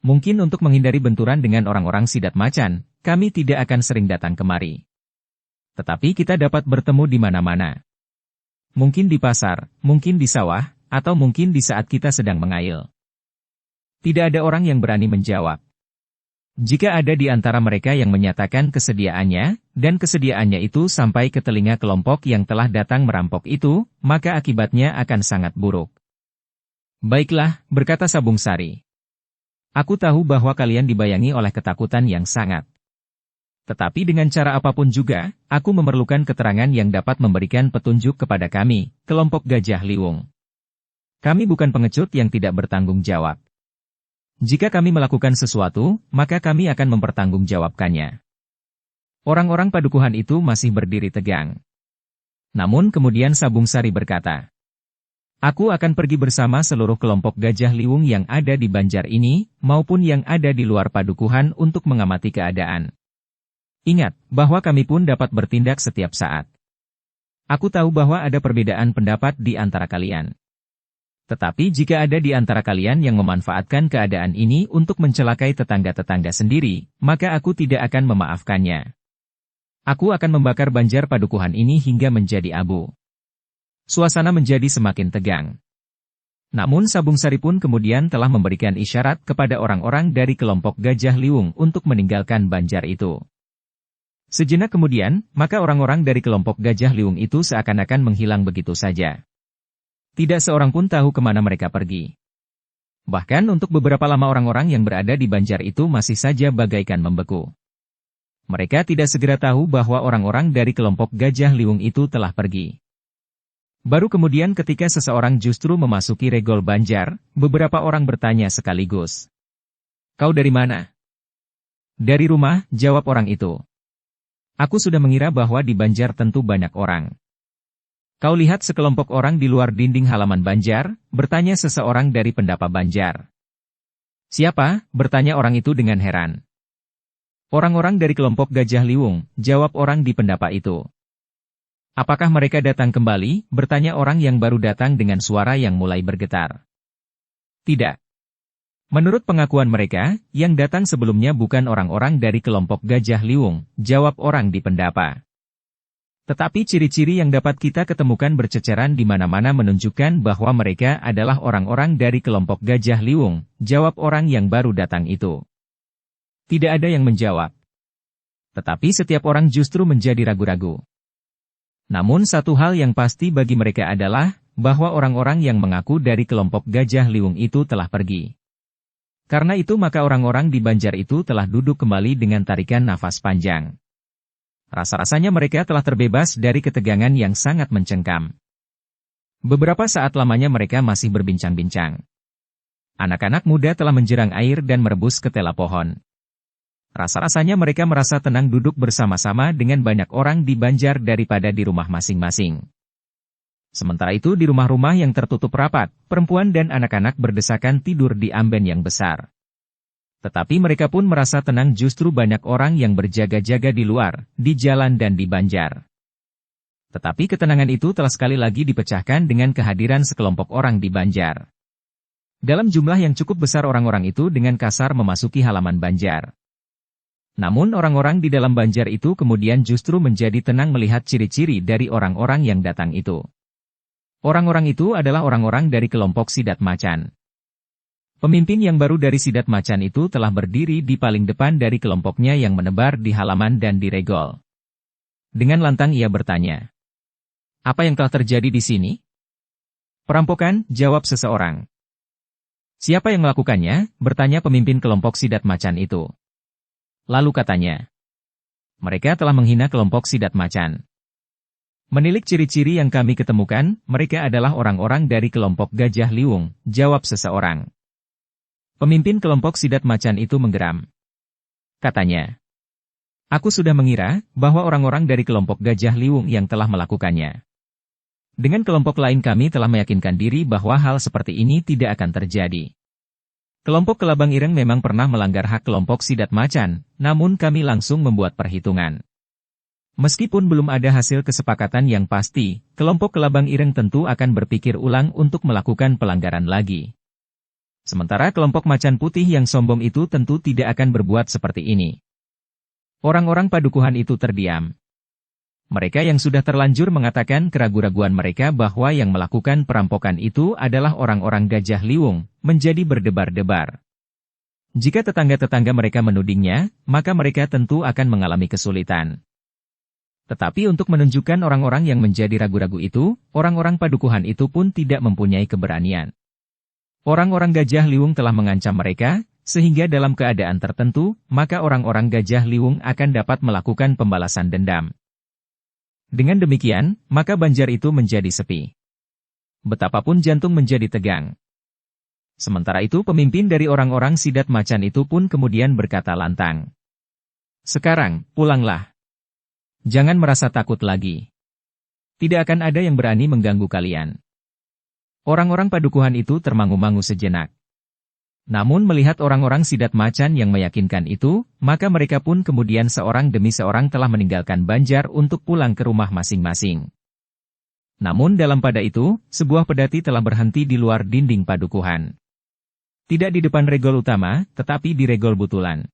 Mungkin untuk menghindari benturan dengan orang-orang Sidat Macan, kami tidak akan sering datang kemari. Tetapi kita dapat bertemu di mana-mana. Mungkin di pasar, mungkin di sawah, atau mungkin di saat kita sedang mengail. Tidak ada orang yang berani menjawab. Jika ada di antara mereka yang menyatakan kesediaannya, dan kesediaannya itu sampai ke telinga kelompok yang telah datang merampok itu, maka akibatnya akan sangat buruk. Baiklah, berkata Sabung Sari. Aku tahu bahwa kalian dibayangi oleh ketakutan yang sangat. Tetapi dengan cara apapun juga, aku memerlukan keterangan yang dapat memberikan petunjuk kepada kami, kelompok Gajah Liwung. Kami bukan pengecut yang tidak bertanggung jawab. Jika kami melakukan sesuatu, maka kami akan mempertanggungjawabkannya. Orang-orang padukuhan itu masih berdiri tegang. Namun kemudian Sabung Sari berkata, aku akan pergi bersama seluruh kelompok Gajah Liwung yang ada di Banjar ini, maupun yang ada di luar padukuhan untuk mengamati keadaan. Ingat, bahwa kami pun dapat bertindak setiap saat. Aku tahu bahwa ada perbedaan pendapat di antara kalian. Tetapi jika ada di antara kalian yang memanfaatkan keadaan ini untuk mencelakai tetangga-tetangga sendiri, maka aku tidak akan memaafkannya. Aku akan membakar Banjar padukuhan ini hingga menjadi abu. Suasana menjadi semakin tegang. Namun Sabung Sari pun kemudian telah memberikan isyarat kepada orang-orang dari kelompok Gajah Liwung untuk meninggalkan Banjar itu. Sejenak kemudian, maka orang-orang dari kelompok Gajah Liwung itu seakan-akan menghilang begitu saja. Tidak seorang pun tahu kemana mereka pergi. Bahkan untuk beberapa lama orang-orang yang berada di Banjar itu masih saja bagaikan membeku. Mereka tidak segera tahu bahwa orang-orang dari kelompok Gajah Liwung itu telah pergi. Baru kemudian ketika seseorang justru memasuki regol Banjar, beberapa orang bertanya sekaligus. Kau dari mana? Dari rumah, jawab orang itu. Aku sudah mengira bahwa di Banjar tentu banyak orang. Kau lihat sekelompok orang di luar dinding halaman Banjar, bertanya seseorang dari pendapa Banjar. Siapa? Bertanya orang itu dengan heran. Orang-orang dari kelompok Gajah Liwung, jawab orang di pendapa itu. Apakah mereka datang kembali? Bertanya orang yang baru datang dengan suara yang mulai bergetar. Tidak. Menurut pengakuan mereka, yang datang sebelumnya bukan orang-orang dari kelompok Gajah Liwung, jawab orang di pendapa. Tetapi ciri-ciri yang dapat kita ketemukan berceceran di mana-mana menunjukkan bahwa mereka adalah orang-orang dari kelompok Gajah Liwung, jawab orang yang baru datang itu. Tidak ada yang menjawab. Tetapi setiap orang justru menjadi ragu-ragu. Namun satu hal yang pasti bagi mereka adalah, bahwa orang-orang yang mengaku dari kelompok Gajah Liwung itu telah pergi. Karena itu maka orang-orang di Banjar itu telah duduk kembali dengan tarikan nafas panjang. Rasa-rasanya mereka telah terbebas dari ketegangan yang sangat mencengkam. Beberapa saat lamanya mereka masih berbincang-bincang. Anak-anak muda telah menjerang air dan merebus ketela pohon. Rasa-rasanya mereka merasa tenang duduk bersama-sama dengan banyak orang di Banjar daripada di rumah masing-masing. Sementara itu di rumah-rumah yang tertutup rapat, perempuan dan anak-anak berdesakan tidur di amben yang besar. Tetapi mereka pun merasa tenang justru banyak orang yang berjaga-jaga di luar, di jalan dan di Banjar. Tetapi ketenangan itu telah sekali lagi dipecahkan dengan kehadiran sekelompok orang di Banjar. Dalam jumlah yang cukup besar orang-orang itu dengan kasar memasuki halaman Banjar. Namun orang-orang di dalam Banjar itu kemudian justru menjadi tenang melihat ciri-ciri dari orang-orang yang datang itu. Orang-orang itu adalah orang-orang dari kelompok Sidat Macan. Pemimpin yang baru dari Sidat Macan itu telah berdiri di paling depan dari kelompoknya yang menebar di halaman dan di regol. Dengan lantang ia bertanya, "Apa yang telah terjadi di sini?" "Perampokan," jawab seseorang. "Siapa yang melakukannya?" bertanya pemimpin kelompok Sidat Macan itu. Lalu katanya, "Mereka telah menghina kelompok Sidat Macan. Menilik ciri-ciri yang kami ketemukan, mereka adalah orang-orang dari kelompok Gajah Liwung," jawab seseorang. Pemimpin kelompok Sidat Macan itu menggeram. Katanya, "Aku sudah mengira bahwa orang-orang dari kelompok Gajah Liwung yang telah melakukannya. Dengan kelompok lain kami telah meyakinkan diri bahwa hal seperti ini tidak akan terjadi. Kelompok Kelabang Ireng memang pernah melanggar hak kelompok Sidat Macan, namun kami langsung membuat perhitungan. Meskipun belum ada hasil kesepakatan yang pasti, kelompok Kelabang Ireng tentu akan berpikir ulang untuk melakukan pelanggaran lagi. Sementara kelompok Macan Putih yang sombong itu tentu tidak akan berbuat seperti ini." Orang-orang padukuhan itu terdiam. Mereka yang sudah terlanjur mengatakan keraguan-raguan mereka bahwa yang melakukan perampokan itu adalah orang-orang Gajah Liwung, menjadi berdebar-debar. Jika tetangga-tetangga mereka menudingnya, maka mereka tentu akan mengalami kesulitan. Tetapi untuk menunjukkan orang-orang yang menjadi ragu-ragu itu, orang-orang padukuhan itu pun tidak mempunyai keberanian. Orang-orang Gajah Liwung telah mengancam mereka, sehingga dalam keadaan tertentu, maka orang-orang Gajah Liwung akan dapat melakukan pembalasan dendam. Dengan demikian, maka Banjar itu menjadi sepi. Betapapun jantung menjadi tegang. Sementara itu pemimpin dari orang-orang Sidat Macan itu pun kemudian berkata lantang, "Sekarang, pulanglah. Jangan merasa takut lagi. Tidak akan ada yang berani mengganggu kalian." Orang-orang padukuhan itu termangu-mangu sejenak. Namun melihat orang-orang Sidat Macan yang meyakinkan itu, maka mereka pun kemudian seorang demi seorang telah meninggalkan Banjar untuk pulang ke rumah masing-masing. Namun dalam pada itu, sebuah pedati telah berhenti di luar dinding padukuhan. Tidak di depan regol utama, tetapi di regol butulan.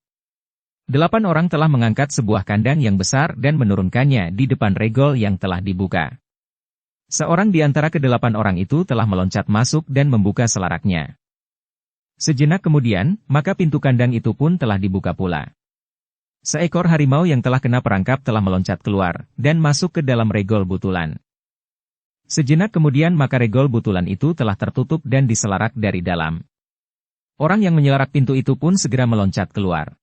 8 orang telah mengangkat sebuah kandang yang besar dan menurunkannya di depan regol yang telah dibuka. Seorang di antara ke-8 orang itu telah meloncat masuk dan membuka selaraknya. Sejenak kemudian, maka pintu kandang itu pun telah dibuka pula. Seekor harimau yang telah kena perangkap telah meloncat keluar, dan masuk ke dalam regol butulan. Sejenak kemudian maka regol butulan itu telah tertutup dan diselarak dari dalam. Orang yang menyelarak pintu itu pun segera meloncat keluar.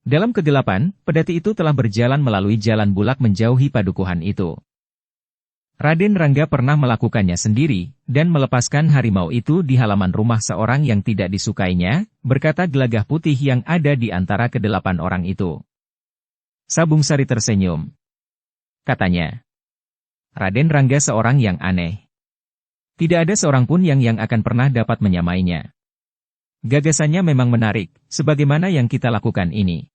Dalam kegelapan, pedati itu telah berjalan melalui jalan bulak menjauhi padukuhan itu. Raden Rangga pernah melakukannya sendiri, dan melepaskan harimau itu di halaman rumah seorang yang tidak disukainya, berkata Gelagah Putih yang ada di antara ke-8 orang itu. Sabung Sari tersenyum. Katanya, "Raden Rangga seorang yang aneh. Tidak ada seorang pun yang akan pernah dapat menyamainya. Gagasannya memang menarik, sebagaimana yang kita lakukan ini.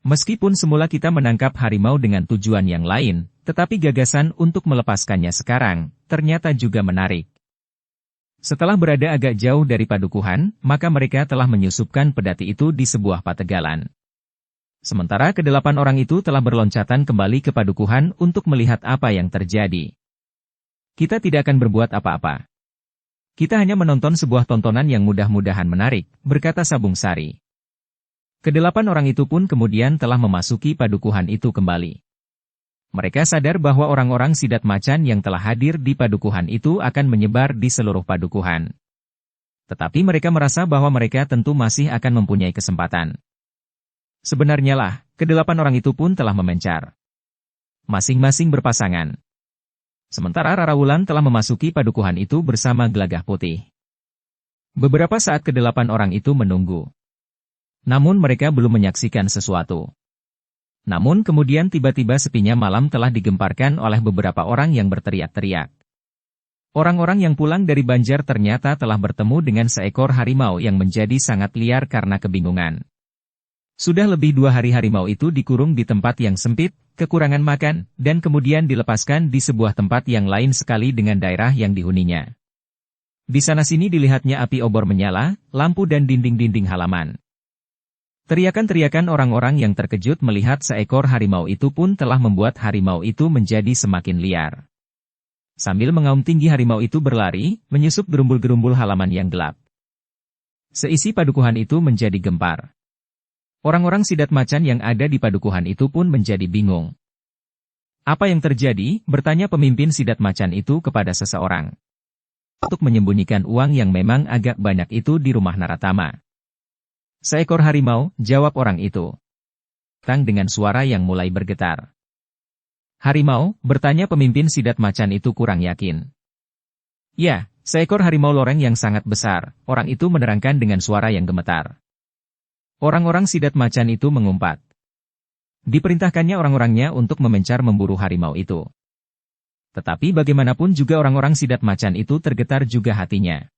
Meskipun semula kita menangkap harimau dengan tujuan yang lain, tetapi gagasan untuk melepaskannya sekarang, ternyata juga menarik. Setelah berada agak jauh dari padukuhan, maka mereka telah menyusupkan pedati itu di sebuah pategalan. Sementara kedelapan orang itu telah berloncatan kembali ke padukuhan untuk melihat apa yang terjadi. Kita tidak akan berbuat apa-apa. Kita hanya menonton sebuah tontonan yang mudah-mudahan menarik, berkata Sabung Sari. Kedelapan orang itu pun kemudian telah memasuki padukuhan itu kembali. Mereka sadar bahwa orang-orang sidat macan yang telah hadir di padukuhan itu akan menyebar di seluruh padukuhan. Tetapi mereka merasa bahwa mereka tentu masih akan mempunyai kesempatan. Sebenarnya lah, kedelapan orang itu pun telah memencar. Masing-masing berpasangan. Sementara Rarawulan telah memasuki padukuhan itu bersama Gelagah Putih. Beberapa saat kedelapan orang itu menunggu. Namun mereka belum menyaksikan sesuatu. Namun kemudian tiba-tiba sepinya malam telah digemparkan oleh beberapa orang yang berteriak-teriak. Orang-orang yang pulang dari Banjar ternyata telah bertemu dengan seekor harimau yang menjadi sangat liar karena kebingungan. Sudah lebih 2 hari harimau itu dikurung di tempat yang sempit, kekurangan makan, dan kemudian dilepaskan di sebuah tempat yang lain sekali dengan daerah yang dihuninya. Di sana-sini dilihatnya api obor menyala, lampu dan dinding-dinding halaman. Teriakan-teriakan orang-orang yang terkejut melihat seekor harimau itu pun telah membuat harimau itu menjadi semakin liar. Sambil mengaum tinggi harimau itu berlari, menyusup gerumbul-gerumbul halaman yang gelap. Seisi padukuhan itu menjadi gempar. Orang-orang sidat macan yang ada di padukuhan itu pun menjadi bingung. Apa yang terjadi? Bertanya pemimpin sidat macan itu kepada seseorang. Untuk menyembunyikan uang yang memang agak banyak itu di rumah Naratama. Seekor harimau, jawab orang itu. Tang dengan suara yang mulai bergetar. Harimau, bertanya pemimpin sidat macan itu kurang yakin. Ya, seekor harimau loreng yang sangat besar, orang itu menerangkan dengan suara yang gemetar. Orang-orang sidat macan itu mengumpat. Diperintahkannya orang-orangnya untuk memencar memburu harimau itu. Tetapi bagaimanapun juga orang-orang sidat macan itu tergetar juga hatinya.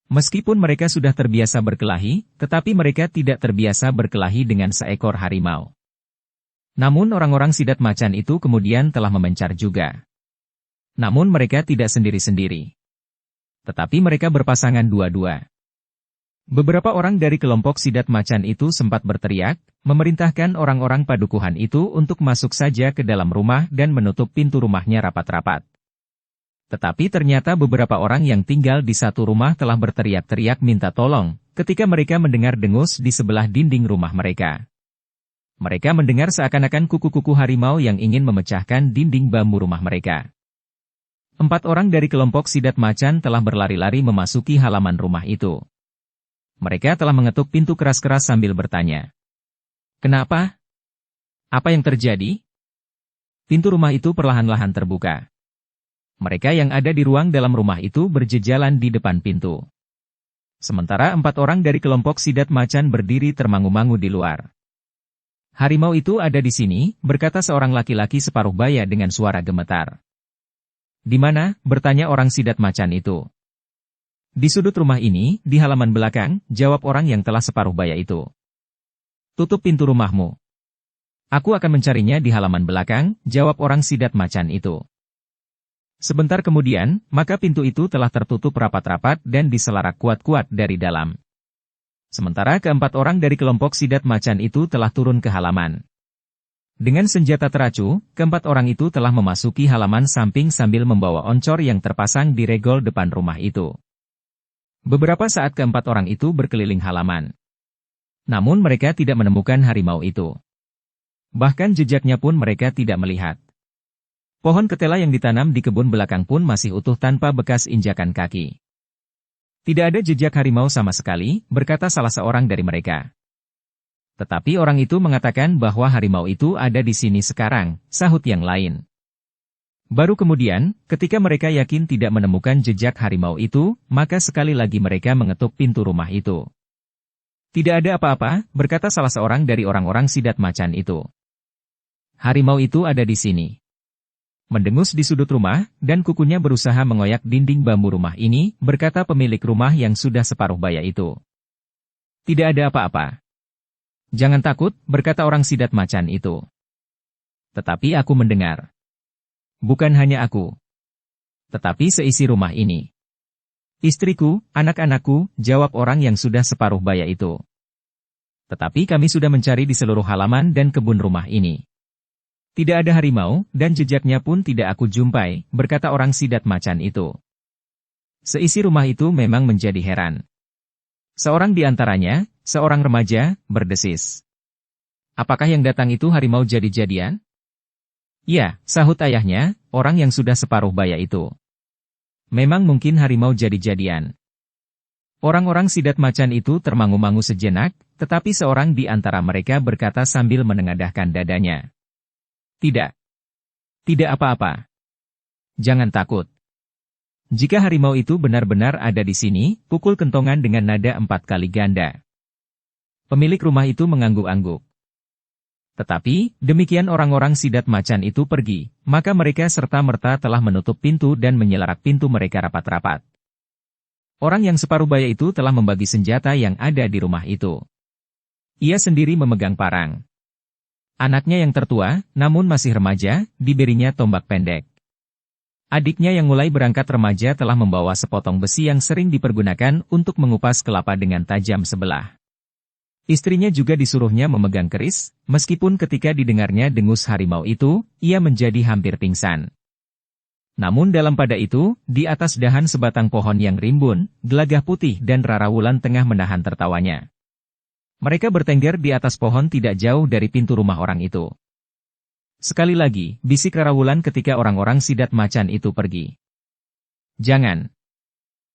Meskipun mereka sudah terbiasa berkelahi, tetapi mereka tidak terbiasa berkelahi dengan seekor harimau. Namun orang-orang sidat macan itu kemudian telah memencar juga. Namun mereka tidak sendiri-sendiri. Tetapi mereka berpasangan dua-dua. Beberapa orang dari kelompok sidat macan itu sempat berteriak, memerintahkan orang-orang padukuhan itu untuk masuk saja ke dalam rumah dan menutup pintu rumahnya rapat-rapat. Tetapi ternyata beberapa orang yang tinggal di satu rumah telah berteriak-teriak minta tolong, ketika mereka mendengar dengus di sebelah dinding rumah mereka. Mereka mendengar seakan-akan kuku-kuku harimau yang ingin memecahkan dinding bambu rumah mereka. 4 orang dari kelompok sidat macan telah berlari-lari memasuki halaman rumah itu. Mereka telah mengetuk pintu keras-keras sambil bertanya. Kenapa? Apa yang terjadi? Pintu rumah itu perlahan-lahan terbuka. Mereka yang ada di ruang dalam rumah itu berjejalan di depan pintu. Sementara 4 orang dari kelompok sidat macan berdiri termangu-mangu di luar. Harimau itu ada di sini, berkata seorang laki-laki separuh baya dengan suara gemetar. Di mana? Bertanya orang sidat macan itu. Di sudut rumah ini, di halaman belakang, jawab orang yang telah separuh baya itu. Tutup pintu rumahmu. Aku akan mencarinya di halaman belakang, jawab orang sidat macan itu. Sebentar kemudian, maka pintu itu telah tertutup rapat-rapat dan diselarak kuat-kuat dari dalam. Sementara keempat orang dari kelompok sidat macan itu telah turun ke halaman. Dengan senjata teracu, keempat orang itu telah memasuki halaman samping sambil membawa oncor yang terpasang di regol depan rumah itu. Beberapa saat keempat orang itu berkeliling halaman. Namun mereka tidak menemukan harimau itu. Bahkan jejaknya pun mereka tidak melihat. Pohon ketela yang ditanam di kebun belakang pun masih utuh tanpa bekas injakan kaki. Tidak ada jejak harimau sama sekali, berkata salah seorang dari mereka. Tetapi orang itu mengatakan bahwa harimau itu ada di sini sekarang, sahut yang lain. Baru kemudian, ketika mereka yakin tidak menemukan jejak harimau itu, maka sekali lagi mereka mengetuk pintu rumah itu. Tidak ada apa-apa, berkata salah seorang dari orang-orang sidat macan itu. Harimau itu ada di sini. Mendengus di sudut rumah, dan kukunya berusaha mengoyak dinding bambu rumah ini, berkata pemilik rumah yang sudah separuh baya itu. Tidak ada apa-apa. Jangan takut, berkata orang sidat macan itu. Tetapi aku mendengar. Bukan hanya aku. Tetapi seisi rumah ini. Istriku, anak-anakku, jawab orang yang sudah separuh baya itu. Tetapi kami sudah mencari di seluruh halaman dan kebun rumah ini. Tidak ada harimau, dan jejaknya pun tidak aku jumpai, berkata orang sidat macan itu. Seisi rumah itu memang menjadi heran. Seorang di antaranya, seorang remaja, berdesis. Apakah yang datang itu harimau jadi-jadian? Ya, sahut ayahnya, orang yang sudah separuh baya itu. Memang mungkin harimau jadi-jadian. Orang-orang sidat macan itu termangu-mangu sejenak, tetapi seorang di antara mereka berkata sambil menengadahkan dadanya. Tidak. Tidak apa-apa. Jangan takut. Jika harimau itu benar-benar ada di sini, pukul kentongan dengan nada 4 kali ganda. Pemilik rumah itu mengangguk-angguk. Tetapi, demikian orang-orang sidat macan itu pergi, maka mereka serta-merta telah menutup pintu dan menyelarak pintu mereka rapat-rapat. Orang yang separuh baya itu telah membagi senjata yang ada di rumah itu. Ia sendiri memegang parang. Anaknya yang tertua, namun masih remaja, diberinya tombak pendek. Adiknya yang mulai berangkat remaja telah membawa sepotong besi yang sering dipergunakan untuk mengupas kelapa dengan tajam sebelah. Istrinya juga disuruhnya memegang keris, meskipun ketika didengarnya dengus harimau itu, ia menjadi hampir pingsan. Namun dalam pada itu, di atas dahan sebatang pohon yang rimbun, Gelagah Putih dan Rara Wulan tengah menahan tertawanya. Mereka bertengger di atas pohon tidak jauh dari pintu rumah orang itu. Sekali lagi, bisik Rara Wulan ketika orang-orang sidat macan itu pergi. Jangan.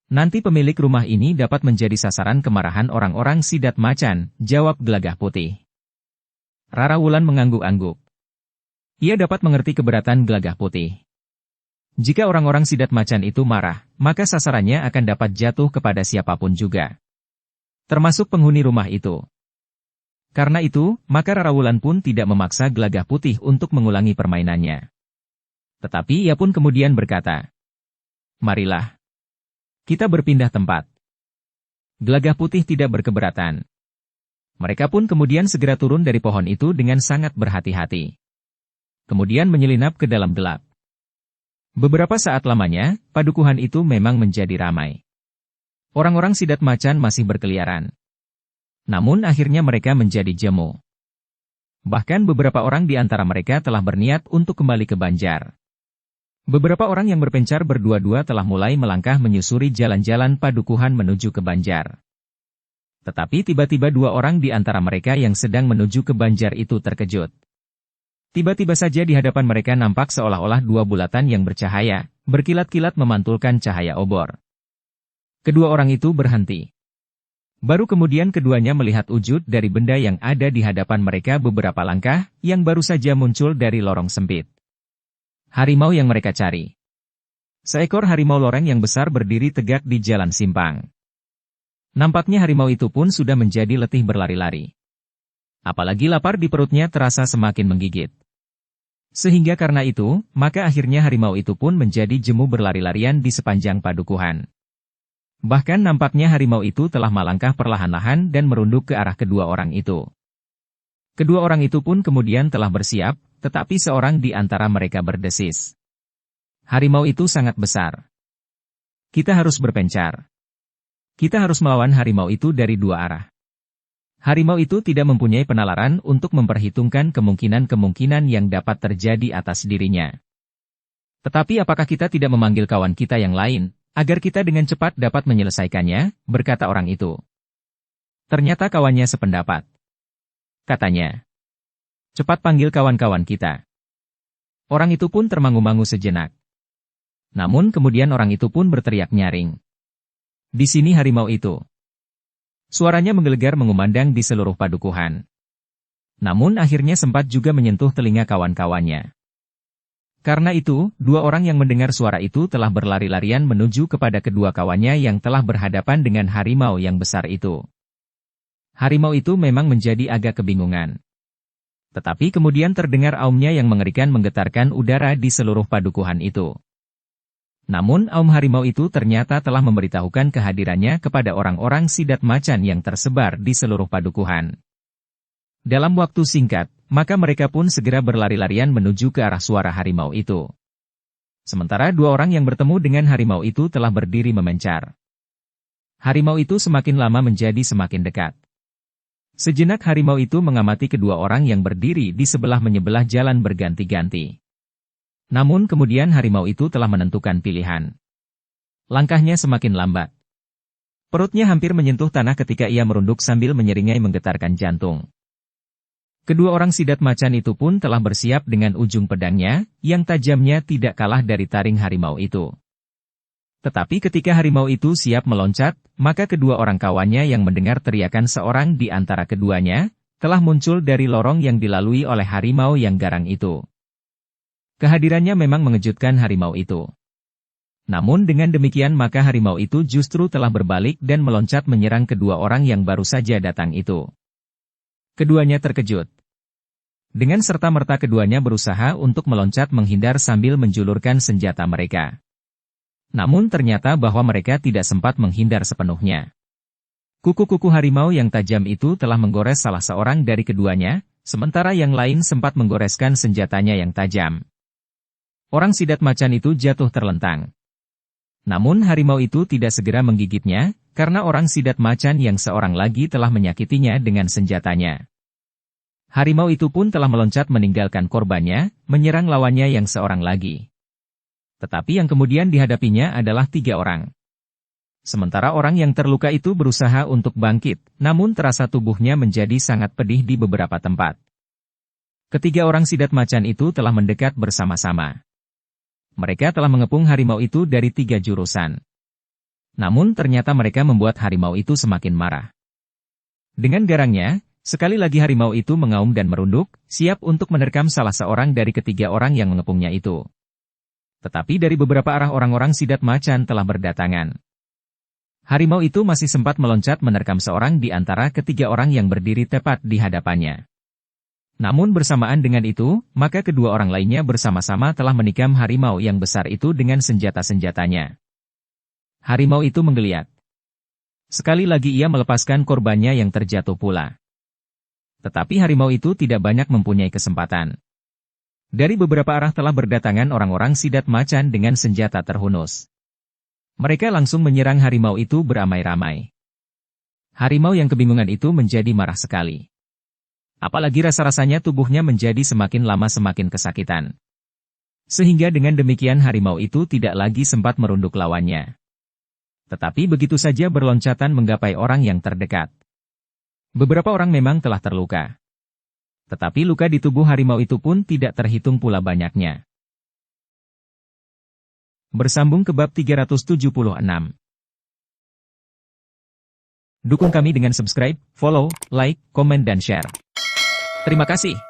Nanti pemilik rumah ini dapat menjadi sasaran kemarahan orang-orang sidat macan, jawab Gelagah Putih. Rara Wulan mengangguk-angguk. Ia dapat mengerti keberatan Gelagah Putih. Jika orang-orang sidat macan itu marah, maka sasarannya akan dapat jatuh kepada siapapun juga. Termasuk penghuni rumah itu. Karena itu, maka Rara Wulan pun tidak memaksa Gelagah Putih untuk mengulangi permainannya. Tetapi ia pun kemudian berkata, "Marilah. Kita berpindah tempat." Gelagah Putih tidak berkeberatan. Mereka pun kemudian segera turun dari pohon itu dengan sangat berhati-hati. Kemudian menyelinap ke dalam gelap. Beberapa saat lamanya, padukuhan itu memang menjadi ramai. Orang-orang sidat macan masih berkeliaran. Namun akhirnya mereka menjadi jemu. Bahkan beberapa orang di antara mereka telah berniat untuk kembali ke Banjar. Beberapa orang yang berpencar berdua-dua telah mulai melangkah menyusuri jalan-jalan padukuhan menuju ke Banjar. Tetapi tiba-tiba dua orang di antara mereka yang sedang menuju ke Banjar itu terkejut. Tiba-tiba saja di hadapan mereka nampak seolah-olah dua bulatan yang bercahaya, berkilat-kilat memantulkan cahaya obor. Kedua orang itu berhenti. Baru kemudian keduanya melihat wujud dari benda yang ada di hadapan mereka beberapa langkah, yang baru saja muncul dari lorong sempit. Harimau yang mereka cari. Seekor harimau loreng yang besar berdiri tegak di jalan simpang. Nampaknya harimau itu pun sudah menjadi letih berlari-lari. Apalagi lapar di perutnya terasa semakin menggigit. Sehingga karena itu, maka akhirnya harimau itu pun menjadi jemu berlari-larian di sepanjang padukuhan. Bahkan nampaknya harimau itu telah melangkah perlahan-lahan dan merunduk ke arah kedua orang itu. Kedua orang itu pun kemudian telah bersiap, tetapi seorang di antara mereka berdesis. Harimau itu sangat besar. Kita harus berpencar. Kita harus melawan harimau itu dari dua arah. Harimau itu tidak mempunyai penalaran untuk memperhitungkan kemungkinan-kemungkinan yang dapat terjadi atas dirinya. Tetapi apakah kita tidak memanggil kawan kita yang lain, agar kita dengan cepat dapat menyelesaikannya, berkata orang itu. Ternyata kawannya sependapat. Katanya, cepat panggil kawan-kawan kita. Orang itu pun termangu-mangu sejenak. Namun kemudian orang itu pun berteriak nyaring. Di sini harimau itu. Suaranya menggelegar mengumandang di seluruh padukuhan. Namun akhirnya sempat juga menyentuh telinga kawan-kawannya. Karena itu, dua orang yang mendengar suara itu telah berlari-larian menuju kepada kedua kawannya yang telah berhadapan dengan harimau yang besar itu. Harimau itu memang menjadi agak kebingungan. Tetapi kemudian terdengar aumnya yang mengerikan menggetarkan udara di seluruh padukuhan itu. Namun Aum Harimau itu ternyata telah memberitahukan kehadirannya kepada orang-orang Sidat Macan yang tersebar di seluruh padukuhan. Dalam waktu singkat, maka mereka pun segera berlari-larian menuju ke arah suara harimau itu. Sementara dua orang yang bertemu dengan harimau itu telah berdiri memencar. Harimau itu semakin lama menjadi semakin dekat. Sejenak harimau itu mengamati kedua orang yang berdiri di sebelah-menyebelah jalan berganti-ganti. Namun kemudian harimau itu telah menentukan pilihan. Langkahnya semakin lambat. Perutnya hampir menyentuh tanah ketika ia merunduk sambil menyeringai menggetarkan jantung. Kedua orang Sidat Macan itu pun telah bersiap dengan ujung pedangnya, yang tajamnya tidak kalah dari taring harimau itu. Tetapi ketika harimau itu siap meloncat, maka kedua orang kawannya yang mendengar teriakan seorang di antara keduanya, telah muncul dari lorong yang dilalui oleh harimau yang garang itu. Kehadirannya memang mengejutkan harimau itu. Namun dengan demikian maka harimau itu justru telah berbalik dan meloncat menyerang kedua orang yang baru saja datang itu. Keduanya terkejut. Dengan serta-merta keduanya berusaha untuk meloncat menghindar sambil menjulurkan senjata mereka. Namun ternyata bahwa mereka tidak sempat menghindar sepenuhnya. Kuku-kuku harimau yang tajam itu telah menggores salah seorang dari keduanya, sementara yang lain sempat menggoreskan senjatanya yang tajam. Orang Sidat Macan itu jatuh terlentang. Namun harimau itu tidak segera menggigitnya, karena orang Sidat Macan yang seorang lagi telah menyakitinya dengan senjatanya. Harimau itu pun telah meloncat meninggalkan korbannya, menyerang lawannya yang seorang lagi. Tetapi yang kemudian dihadapinya adalah 3 orang. Sementara orang yang terluka itu berusaha untuk bangkit, namun terasa tubuhnya menjadi sangat pedih di beberapa tempat. Ketiga orang Sidat Macan itu telah mendekat bersama-sama. Mereka telah mengepung harimau itu dari 3 jurusan. Namun ternyata mereka membuat harimau itu semakin marah. Dengan garangnya, sekali lagi harimau itu mengaum dan merunduk, siap untuk menerkam salah seorang dari ketiga orang yang mengepungnya itu. Tetapi dari beberapa arah orang-orang Sidat Macan telah berdatangan. Harimau itu masih sempat meloncat menerkam seorang di antara ketiga orang yang berdiri tepat di hadapannya. Namun bersamaan dengan itu, maka kedua orang lainnya bersama-sama telah menikam harimau yang besar itu dengan senjata-senjatanya. Harimau itu menggeliat. Sekali lagi ia melepaskan korbannya yang terjatuh pula. Tetapi harimau itu tidak banyak mempunyai kesempatan. Dari beberapa arah telah berdatangan orang-orang Sidat Macan dengan senjata terhunus. Mereka langsung menyerang harimau itu beramai-ramai. Harimau yang kebingungan itu menjadi marah sekali. Apalagi rasa-rasanya tubuhnya menjadi semakin lama semakin kesakitan. Sehingga dengan demikian harimau itu tidak lagi sempat merunduk lawannya. Tetapi begitu saja berloncatan menggapai orang yang terdekat. Beberapa orang memang telah terluka. Tetapi luka di tubuh harimau itu pun tidak terhitung pula banyaknya. Bersambung ke bab 376. Dukung kami dengan subscribe, follow, like, komen dan share. Terima kasih.